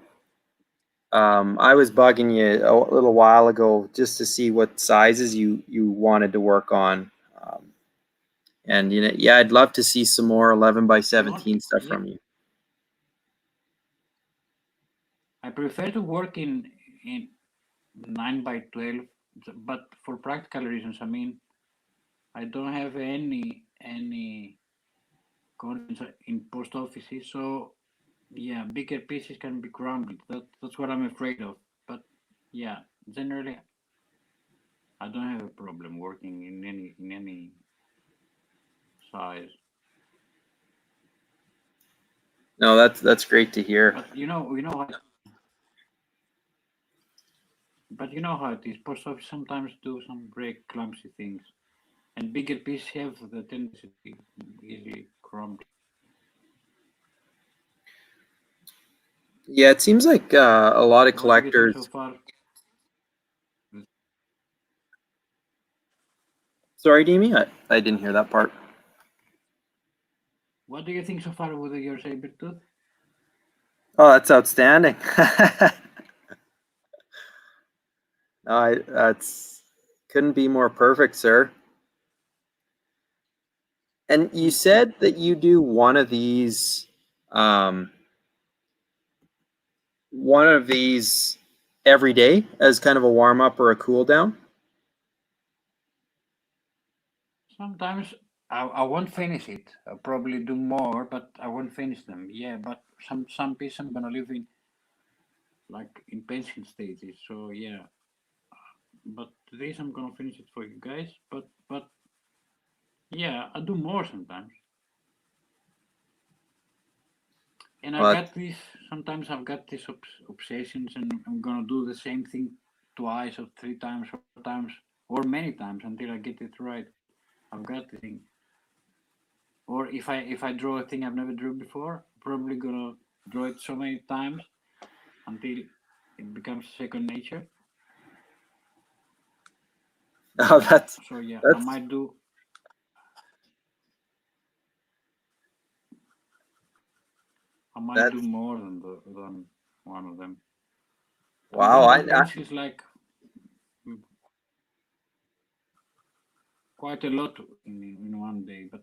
I was bugging you a little while ago just to see what sizes you wanted to work on. And you know, yeah, I'd love to see some more 11 by You want? 17 stuff Yeah, from you. I prefer to work in 9 by 12, but for practical reasons. I mean, I don't have any confidence in post offices, so yeah, bigger pieces can be crumbled. That's what I'm afraid of. But yeah, generally, I don't have a problem working in any size. No, that's great to hear. But you know how it is. Post office sometimes do some very clumsy things, and bigger pieces have the tendency to be easily crumbled. Yeah, it seems like a lot of What do you think collectors. so far? Sorry, Demi, I didn't hear that part. What do you think so far with your saber tooth? Oh, that's outstanding. No, that's couldn't be more perfect, sir. And you said that you do um, one of these every day as kind of a warm up or a cool down. Sometimes I won't finish it. I'll probably do more, but I won't finish them. Yeah, but some piece I'm gonna leave in like in pension stages. So yeah, but this I'm gonna finish it for you guys. But yeah, I do more sometimes. And I But got this. Sometimes I've got these obsessions, and I'm gonna do the same thing twice or three times, or times, or many times until I get it right. I've got the thing. Or if I draw a thing I've never drew before, probably gonna draw it so many times until it becomes second nature. oh, So yeah, I that's might do. I might do that's more than one of them. I'm wow. gonna do pencils like quite a lot in one day, but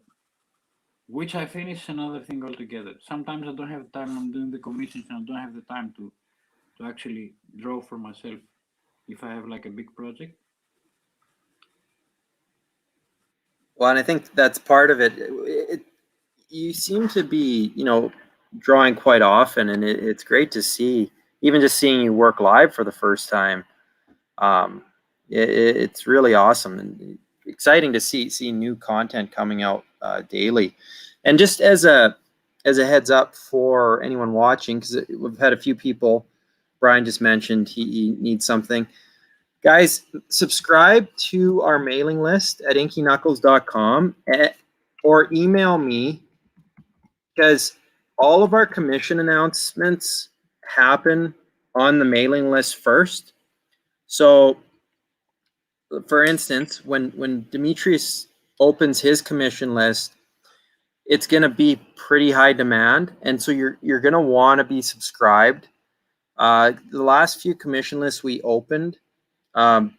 which I finish another thing altogether. Sometimes I don't have time. I'm doing the commissions and I don't have the time to actually draw for myself if I have like a big project. Well, and I think that's part of it. You seem to be, drawing quite often, and it's great to see. Even just seeing you work live for the first time, um, it's really awesome and exciting to see new content coming out daily. And just as a heads up for anyone watching, because we've had a few people. Brian just mentioned he needs something. Guys, subscribe to our mailing list at inkyknuckles.com or email me because all of our commission announcements happen on the mailing list first. So, for instance, when Dimitrios opens his commission list, it's going to be pretty high demand, and so you're going to want to be subscribed. The last few commission lists we opened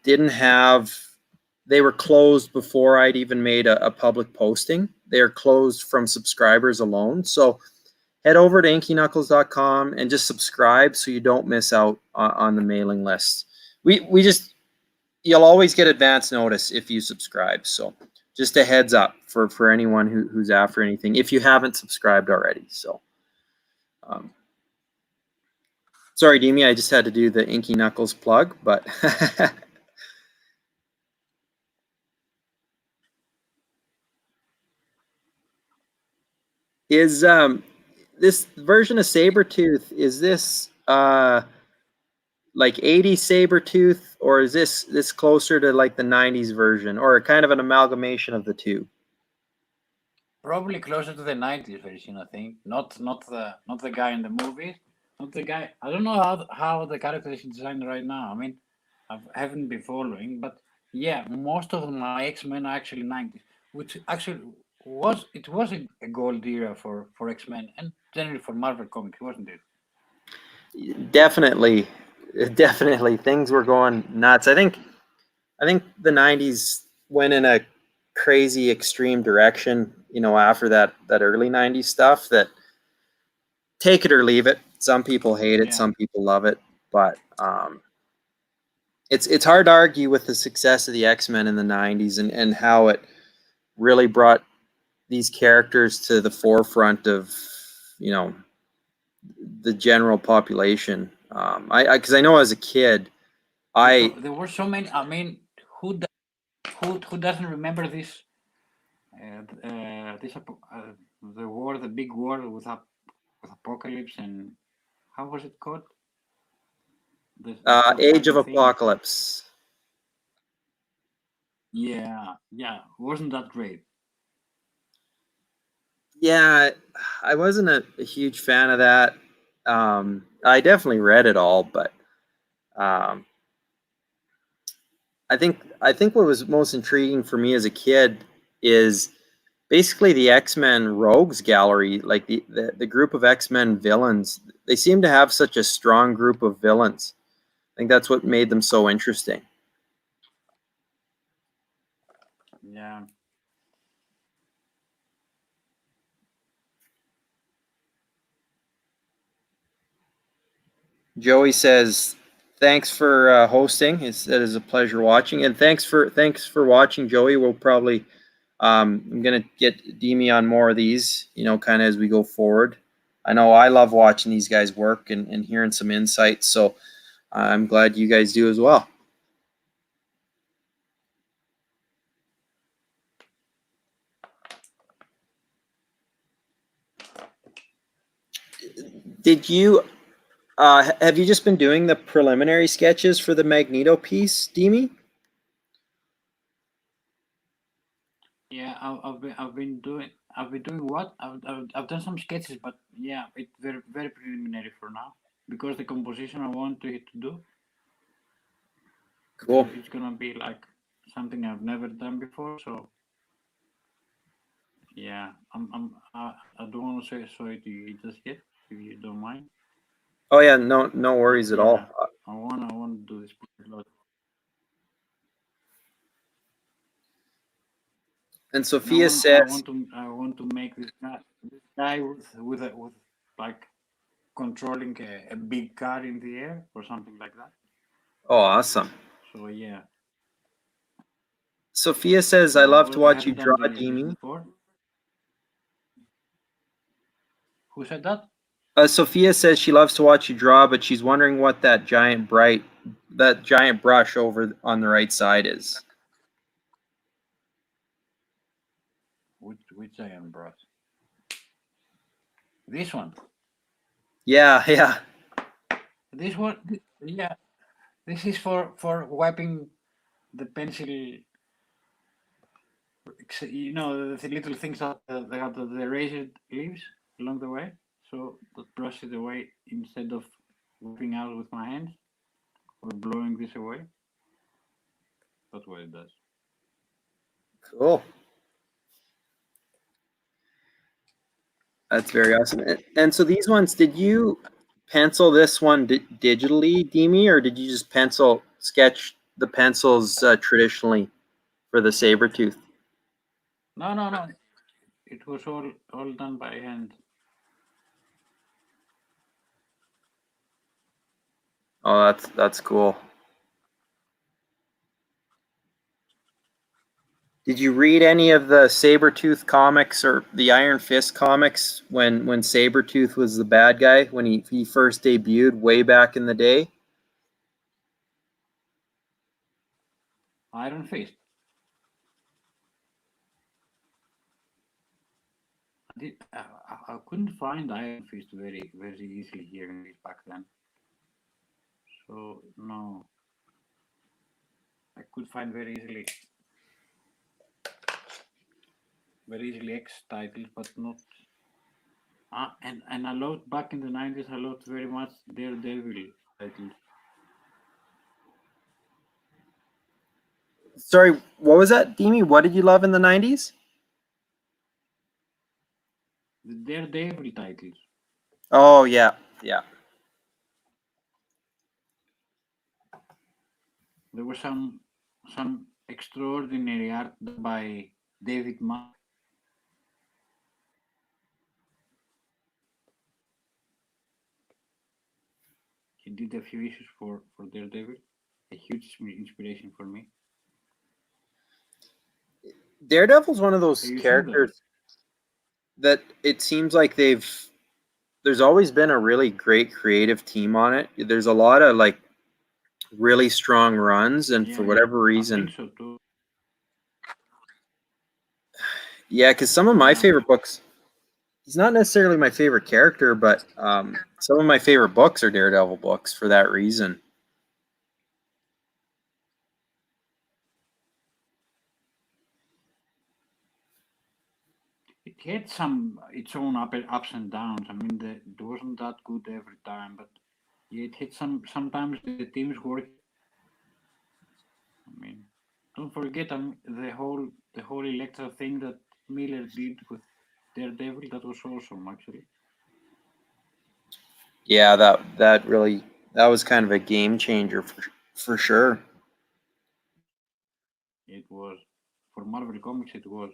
didn't have, they were closed before I'd even made a public posting. They're closed from subscribers alone. So head over to inkyknuckles.com and just subscribe so you don't miss out on the mailing list. We just, you'll always get advance notice if you subscribe. So just a heads up for anyone who's after anything if you haven't subscribed already. So sorry, Demi, I just had to do the Inky Knuckles plug, but is this version of Sabretooth, is this like 80s Sabretooth, or is this closer to like the 90s version, or kind of an amalgamation of the two? Probably closer to the '90s version, I think. Not the guy in the movies. Not the guy. I don't know how the character is designed right now. I mean, I haven't been following, but yeah, most of my X-Men are actually '90s, which actually was a gold era for X-Men and generally for Marvel Comics, wasn't it? Definitely, definitely, things were going nuts. I think the 90s went in a crazy extreme direction, after that early 90s stuff. That, take it or leave it. Some people hate it, Yeah. some people love it, but it's hard to argue with the success of the X-Men in the 90s and how it really brought these characters to the forefront of, you know the general population. I because I know as a kid, I There were so many. I mean, who who doesn't remember the war, the big war with Apocalypse and how was it called? The fourth Age of fucking thing. Apocalypse. Yeah, yeah. Wasn't that great? Yeah, I wasn't a huge fan of that. I definitely read it all, but um, I think what was most intriguing for me as a kid is basically the X-Men Rogues Gallery, like the group of X-Men villains. They seem to have such a strong group of villains. I think that's what made them so interesting. Yeah. Joey says, "Thanks for hosting. It is a pleasure watching, and thanks for watching, Joey. We'll probably I'm gonna get Demi on more of these, kind of as we go forward. I know I love watching these guys work and hearing some insights, so I'm glad you guys do as well." Did you have you just been doing the preliminary sketches for the Magneto piece, Demi? Yeah, I've been doing what? I've done some sketches, but yeah, it's very very preliminary for now because the composition I want to do, Cool. it's gonna be like something I've never done before. So yeah, I don't want to say sorry to you just yet, if you don't mind. Oh yeah, no But worries at all. yeah, I want to do this a lot. And And Sophia says, I want to make this guy with like controlling a big car in the air or something like that. "Oh, awesome." So yeah, Sophia says, "I yeah. love to I watch you haven't done draw, this Demi." before. Who said that? Sophia says she loves to watch you draw, but she's wondering what that giant brush over on the right side is. Which I am brought? This one. Yeah, yeah. This one. Yeah. This is for wiping the pencil. You know the little things that they have the eraser leaves along the way. So that brush it away instead of wiping out with my hands or blowing this away. That's what it does. Cool. That's very awesome. And so these ones, did you pencil this one digitally, Demi, or did you just pencil sketch the pencils traditionally for the saber tooth? No, no, no. It was all done by hand. Oh, that's cool. Did you read any of the Sabretooth comics or the Iron Fist comics when Sabretooth was the bad guy when he first debuted way back in the day? Iron Fist. I couldn't find Iron Fist very easily here in this back then. So no, I could find very easily X titles, but not. And a lot back in the 90s, a lot very much Daredevil titles. Sorry, what was that, Demi? What did you love in the 90s? The Daredevil titles. Oh, yeah. Yeah. There was some extraordinary art by David Mack. He did a few issues for Daredevil. A huge inspiration for me. Daredevil's one of Have those you seen them? characters that it seems like there's always been a really great creative team on it. There's a lot of like really strong runs, and for Yeah, yeah. whatever I think reason, so too. yeah, because some of my Yeah. favorite books, he's not necessarily my favorite character, but some of my favorite books are Daredevil books for that reason. It had some its own ups and downs. I mean, it wasn't that good every time, but yeah, it had sometimes the teams work. I mean, don't forget the whole Electra thing that Miller did with Daredevil. That was awesome, actually. Yeah, that was kind of a game changer for sure. It was for Marvel Comics. It was.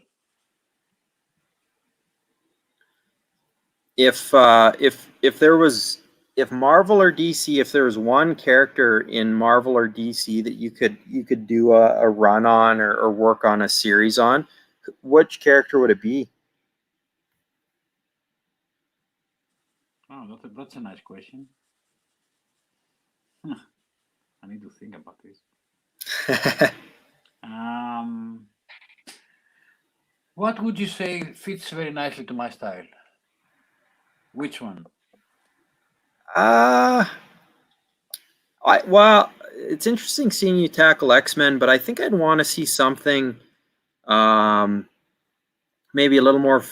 If there was, if Marvel or DC, if there was one character in Marvel or DC that you could do a run on, or work on a series on, which character would it be? Oh, that's a nice question. I need to think about this. Um, what would you say fits very nicely to my style? Which one? uh well, it's interesting seeing you tackle X-Men, but I think I'd want to see something, um maybe a little more.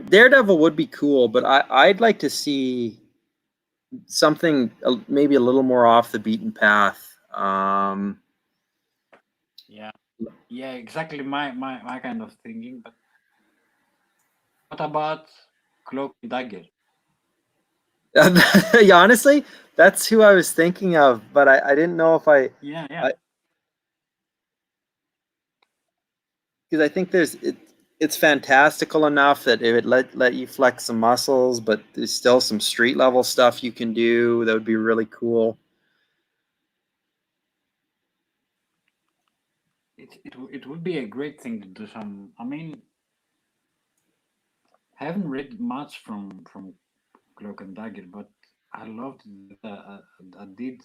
Daredevil would be cool, but I'd like to see something, maybe a little more off the beaten path. Yeah, yeah, exactly my kind of thinking. But what about Cloak and Dagger? Yeah, honestly, that's who I was thinking of, but I didn't know if Yeah, yeah. I because I think it's fantastical enough that it would let you flex some muscles, but there's still some street level stuff you can do that would be really cool. It would be a great thing to do some. I mean, I haven't read much from Cloak and Dagger, but I loved it. I did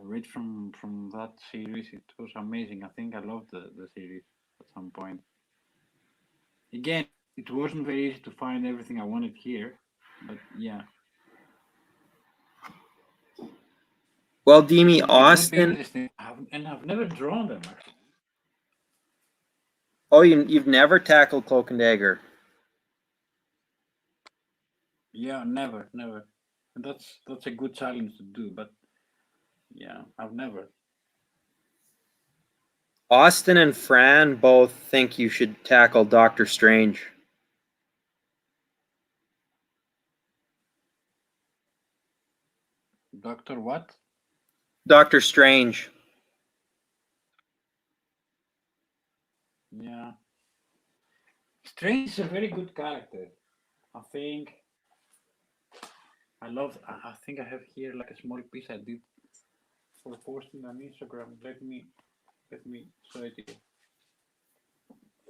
read from that series. It was amazing. I think I loved the series at some point. Again, it wasn't very easy to find everything I wanted here, but yeah, Well, Demi, it would be Austin. interesting. And I've never drawn them actually. Oh, you've never tackled Cloak and Dagger. Yeah, never, never. And that's a good challenge to do, but yeah, I've never. Austin and Fran both think you should tackle Doctor Strange. Doctor what? Doctor Strange. Yeah. Strange is a very good character. I think I think I have here like a small piece I did for posting on Instagram. Let me show it to you.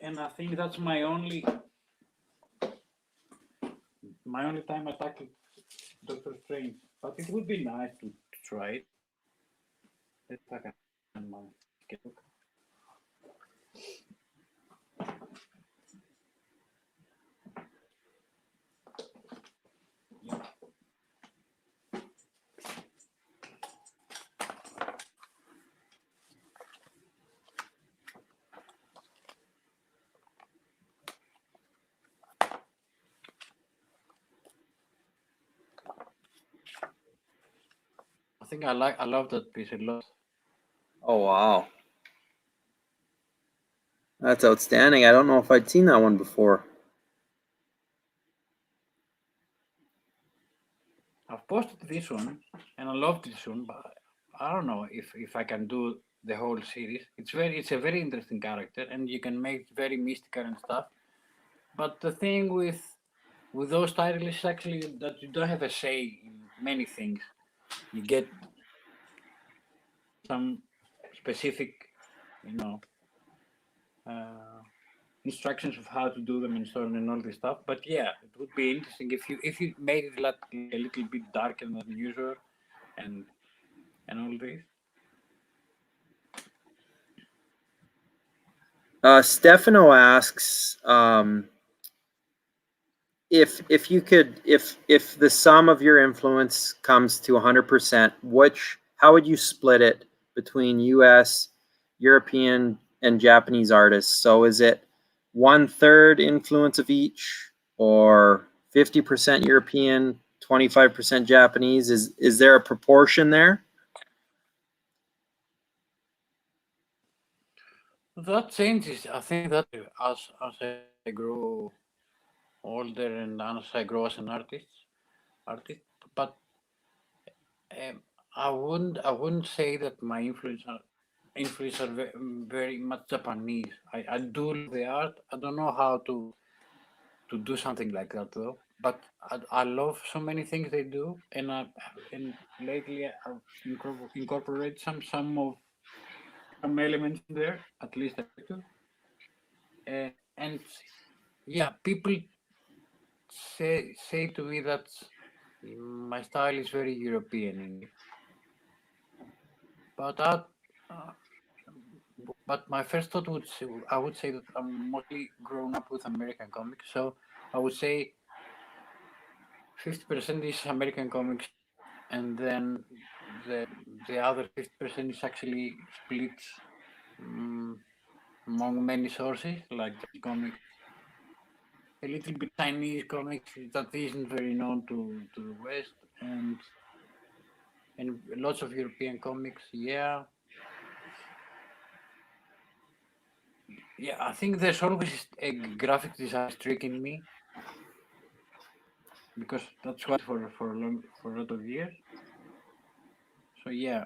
And I think that's my only time I tackled Doctor Strange. But it would be nice to try it. Let's see if I can find my sketchbook. Yeah. I think I love that piece a lot. Oh wow, that's outstanding. I don't know if I'd seen that one before. I've posted this one and I love this one, but I don't know if I can do the whole series. It's a very interesting character and you can make it very mystical and stuff. But the thing with those titles is actually that you don't have a say in many things. You get some specific, you know, uh, instructions of how to do them and so on and all this stuff. But yeah, it would be interesting if you made it like a little bit darker than usual and all this. Stefano asks, if you could, if the sum of your influence comes to 100%, which how would you split it between U.S., European, and Japanese artists? So is it 1/3 influence of each, or 50% European, 25% Japanese. Is there a proportion there? That changes. I think that as I grow older and as I grow as an artist, but I wouldn't say that my influence are very much Japanese. I do love the art. I don't know how to do something like that though. But I love so many things they do, and lately I've incorporated some elements in there. At least I try to. And yeah, people say to me that my style is very European in it. But that, uh, but my first thought I would say that I'm mostly grown up with American comics. So I would say 50% is American comics, and then the the other 50% is actually split um, among many sources, like Japanese comics, a little bit Chinese comics that isn't very known to the West, and lots of European comics. Yeah, I think there's always a graphic design streak in me because that's what for a lot of years. So yeah,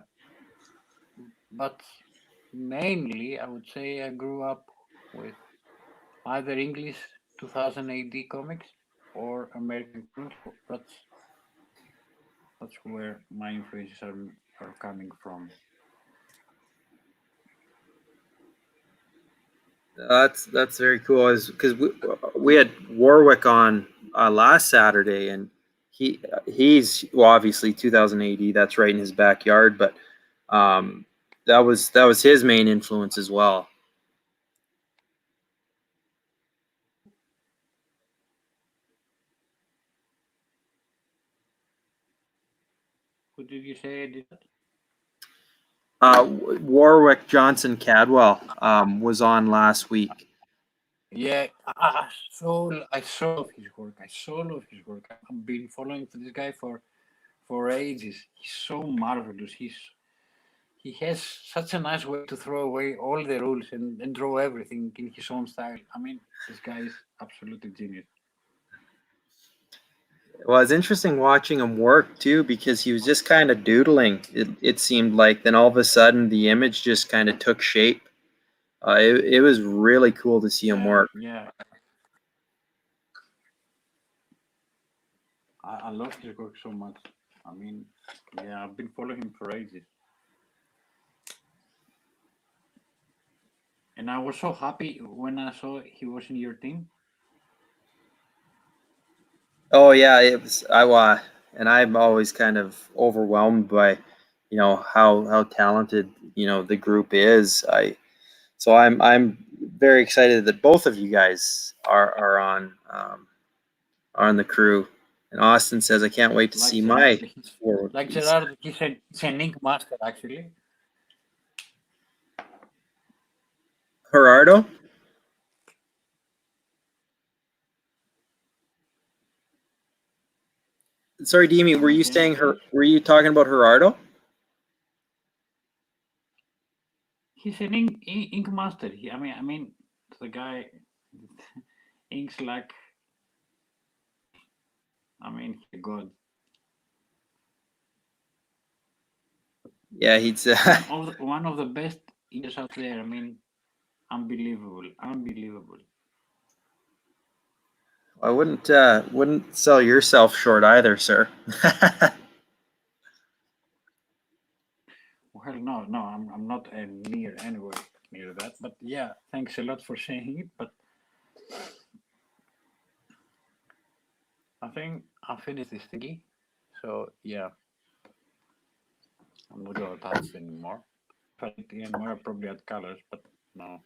but mainly I would say I grew up with either English 2000 AD comics or American comics. That's where my influences are coming from. That's very cool. Because we had Warwick on last Saturday, and he's well, obviously 2000 AD. That's right in his backyard, but that was his main influence as well. Who did you say did that? Warwick Johnson Cadwell was on last week. Yeah, I saw his work. I saw his work. I've been following this guy for ages. He's so marvelous. He has such a nice way to throw away all the rules and draw everything in his own style. I mean, this guy is absolutely genius. Well, it's interesting watching him work too, because he was just kind of doodling. It seemed like then all of a sudden the image just kind of took shape. It was really cool to see him Yeah, work. yeah. I love his work so much. I mean, yeah, I've been following him for ages. And I was so happy when I saw he was in your team. Oh yeah, it was. And I'm always kind of overwhelmed by, how talented the group is. I'm very excited that both of you guys are on the crew. And Austin says, I can't wait to Like see my Gerard, forward like piece. Gerard, he's an ink master actually. Gerardo? Sorry, Demi, Am I saying okay? were you talking about Gerardo? He's an ink master. I mean, the guy inks like. I mean, he's a god. Yeah, he's. One of the best inkers out there. I mean, unbelievable, unbelievable. I wouldn't sell yourself short either, sir. Well, no, I'm not near anywhere near that. But yeah, thanks a lot for saying it. But I think I finished this thingy. So yeah, I'm not gonna touch it anymore. If I did anymore, I'll probably add colors, but no.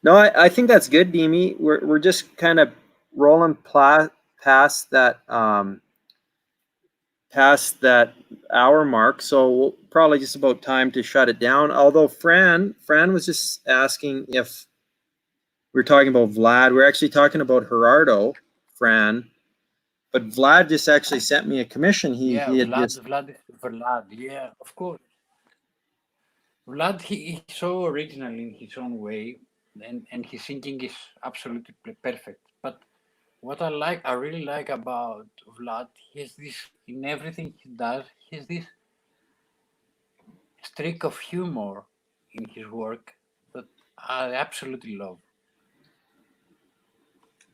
No, I think that's good, Demi. We're just kind of rolling past that hour mark, so we'll probably just about time to shut it down. Although Fran was just asking if we're talking about Vlad. We're actually talking about Gerardo, Fran. But Vlad just actually sent me a commission. Yeah, He had just Vlad. Yeah, of course. Vlad, he's so original in his own way, and his singing is absolutely perfect. But what I really like about Vlad, he has this in everything he does. He has this streak of humor in his work that I absolutely love.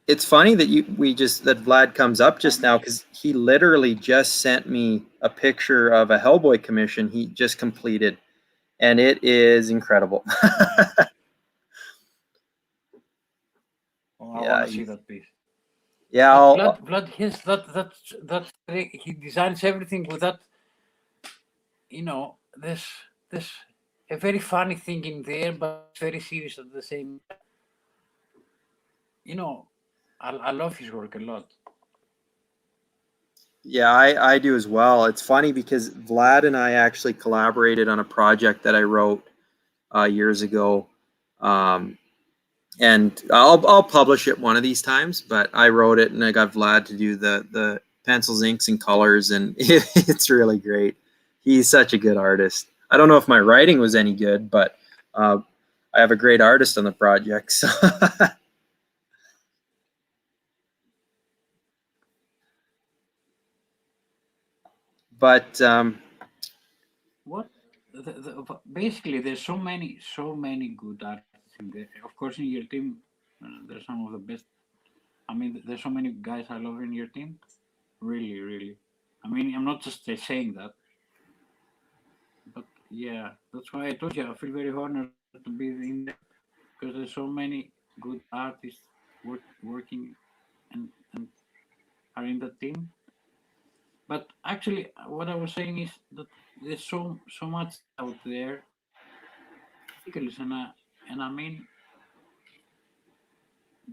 it's funny that that Vlad comes up just now because he literally just sent me a picture of a Hellboy commission he just completed, and it is incredible. Oh, I Yeah, want to see that piece. yeah. But Vlad, his that he designs everything with that. You know, this a very funny thing in there, but very serious at the same time. You know, I love his work a lot. Yeah, I do as well. It's funny because Vlad and I actually collaborated on a project that I wrote years ago, um, and I'll publish it one of these times. But I wrote it, and I got Vlad to do the pencils, inks, and colors, and it's really great. He's such a good artist. I don't know if my writing was any good, but uh, I have a great artist on the project. So but What basically there's so many good artists in there. Of course, in your team, there's some of the best. I mean, there's so many guys I love in your team. Really, really. I mean, I'm not just saying that, but yeah, that's why I told you I feel very honored to be in there because there's so many good artists working and are in the team. But actually, what I was saying is that there's so much out there, and I mean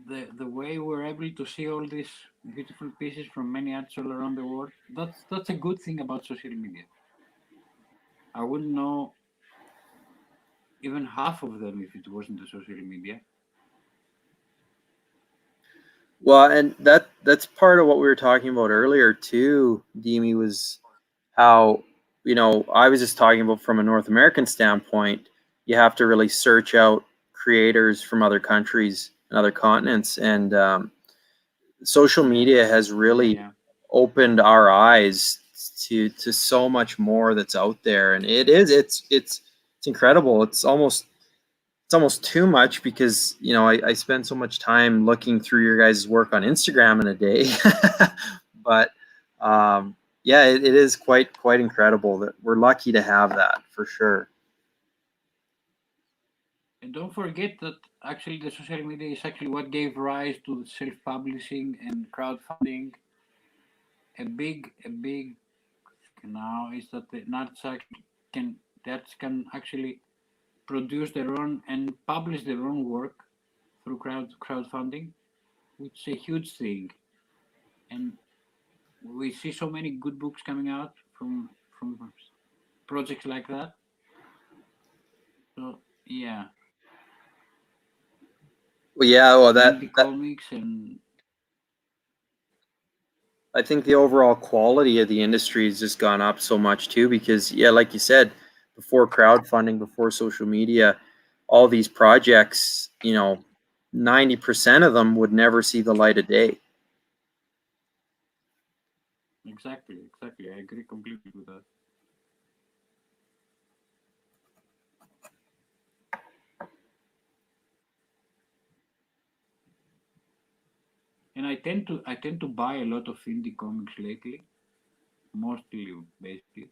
the way we're able to see all these beautiful pieces from many arts all around the world. That's a good thing about social media. I wouldn't know even half of them if it wasn't the social media. well, and that's part of what we were talking about earlier too, Demi, was how, I was just talking about from a North American standpoint, you have to really search out creators from other countries and other continents, and social media has really Yeah, opened our eyes to so much more that's out there, and it's incredible. It's almost too much because I spend so much time looking through your guys' work on Instagram in a day. But yeah, it is quite incredible that we're lucky to have that for sure. and don't forget that actually the social media is actually what gave rise to self-publishing and crowdfunding. A big now is that the nuts can that can actually produce their own and publish their own work through crowdfunding, which is a huge thing. And we see so many good books coming out from projects like that. So yeah, Well, yeah, well, indie comics and I think the overall quality of the industry has just gone up so much too because, yeah, like you said, before crowdfunding, before social media, all these projects, 90% of them would never see the light of day. exactly, I agree completely with that. And I tend to buy a lot of indie comics lately, mostly basically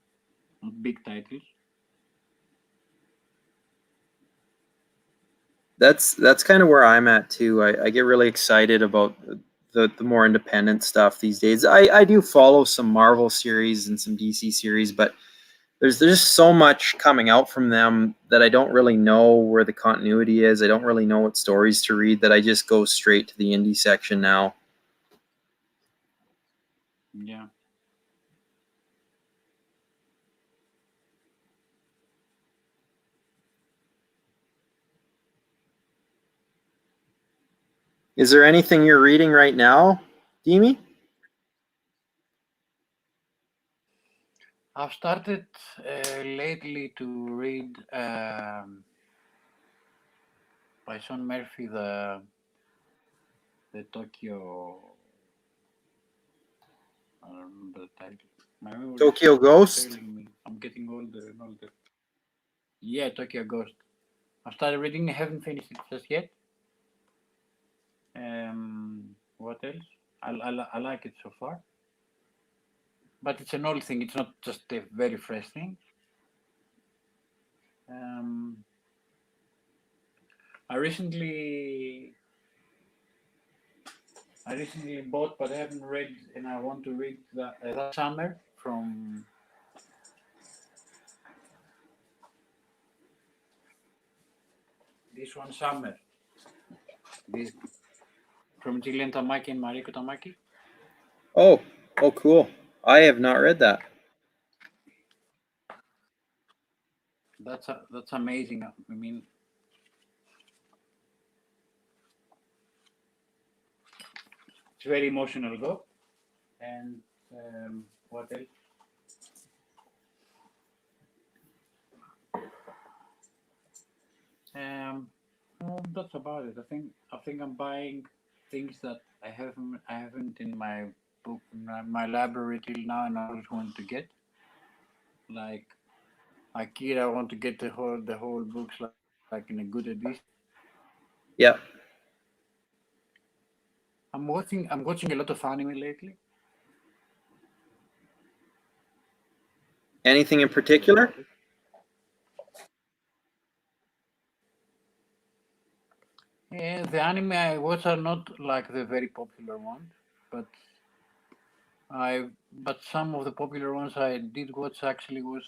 not big titles. That's kind of where I'm at too. I get really excited about the more independent stuff these days. I do follow some Marvel series and some DC series, but there's just so much coming out from them that I don't really know where the continuity is. I don't really know what stories to read, that I just go straight to the indie section now. Yeah. Is there anything you're reading right now, Demi? I've started lately to read by Sean Murphy the Tokyo. I don't remember the title. My memory is Tokyo Ghost. failing me. I'm getting older and older. Yeah, Tokyo Ghost. I started reading. I haven't finished it just yet. What else? I like it so far, but it's an old thing. It's not just a very fresh thing. I recently bought, but I haven't read, and I want to read that summer from this one summer. This from Gillian Tamaki and Mariko Tamaki. Oh, cool. I have not read that. That's amazing. I mean, it's very emotional though. And what else? That's about it. I think I'm buying things that I haven't in my book my library till now, and I always want to get. Like Akira, I want to get the whole books like in a good edition. Yeah. I'm watching a lot of anime lately. Anything in particular? Yeah, the anime I watch are not like the very popular ones, but some of the popular ones I did watch actually was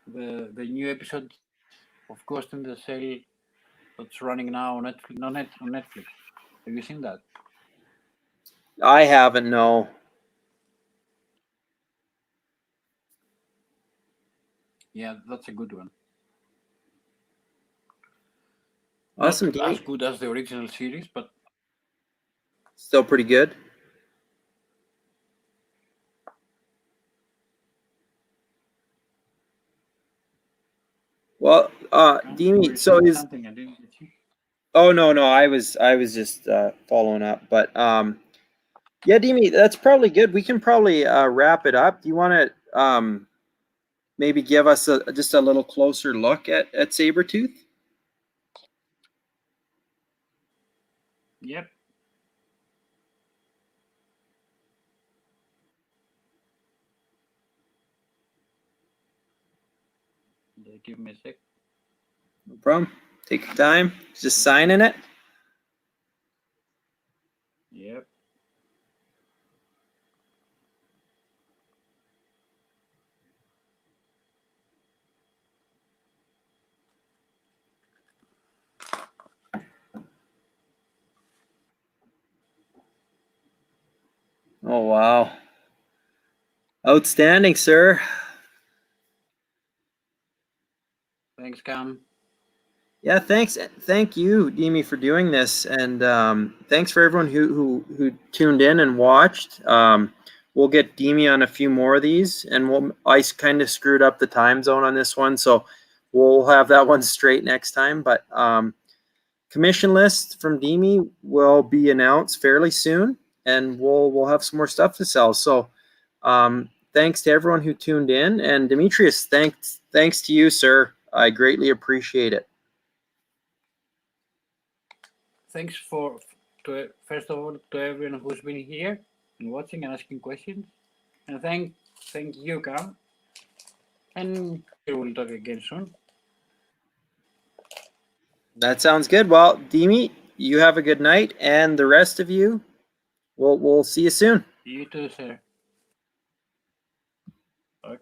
the new episode of Ghost in the Shell that's running now on Netflix. Have you seen that? I haven't, no. Yeah, that's a good one. Awesome. Not as good as the original series, but still pretty good. Well, Dimi, so is something I didn't get you. Oh no, I was just following up, but yeah, Dimi, that's probably good. We can probably wrap it up. Do you want to maybe give us just a little closer look at Sabretooth? Yep. Give me a sec. No problem. Take your time. Just signing it. Yep. Oh wow. Outstanding, sir. Thanks, Cam. Yeah, thanks. Thank you, Dimi, for doing this, and thanks for everyone who tuned in and watched. We'll get Dimi on a few more of these, and I kind of screwed up the time zone on this one, so we'll have that one straight next time. But commission list from Dimi will be announced fairly soon, and we'll have some more stuff to sell. So thanks to everyone who tuned in, and Dimitrios, thanks to you, sir. I greatly appreciate it. Thanks first of all to everyone who's been here and watching and asking questions, and thank you, Cam. And we will talk again soon. That sounds good. Well, Dimi, you have a good night, and the rest of you, we'll see you soon. You too, sir. Okay.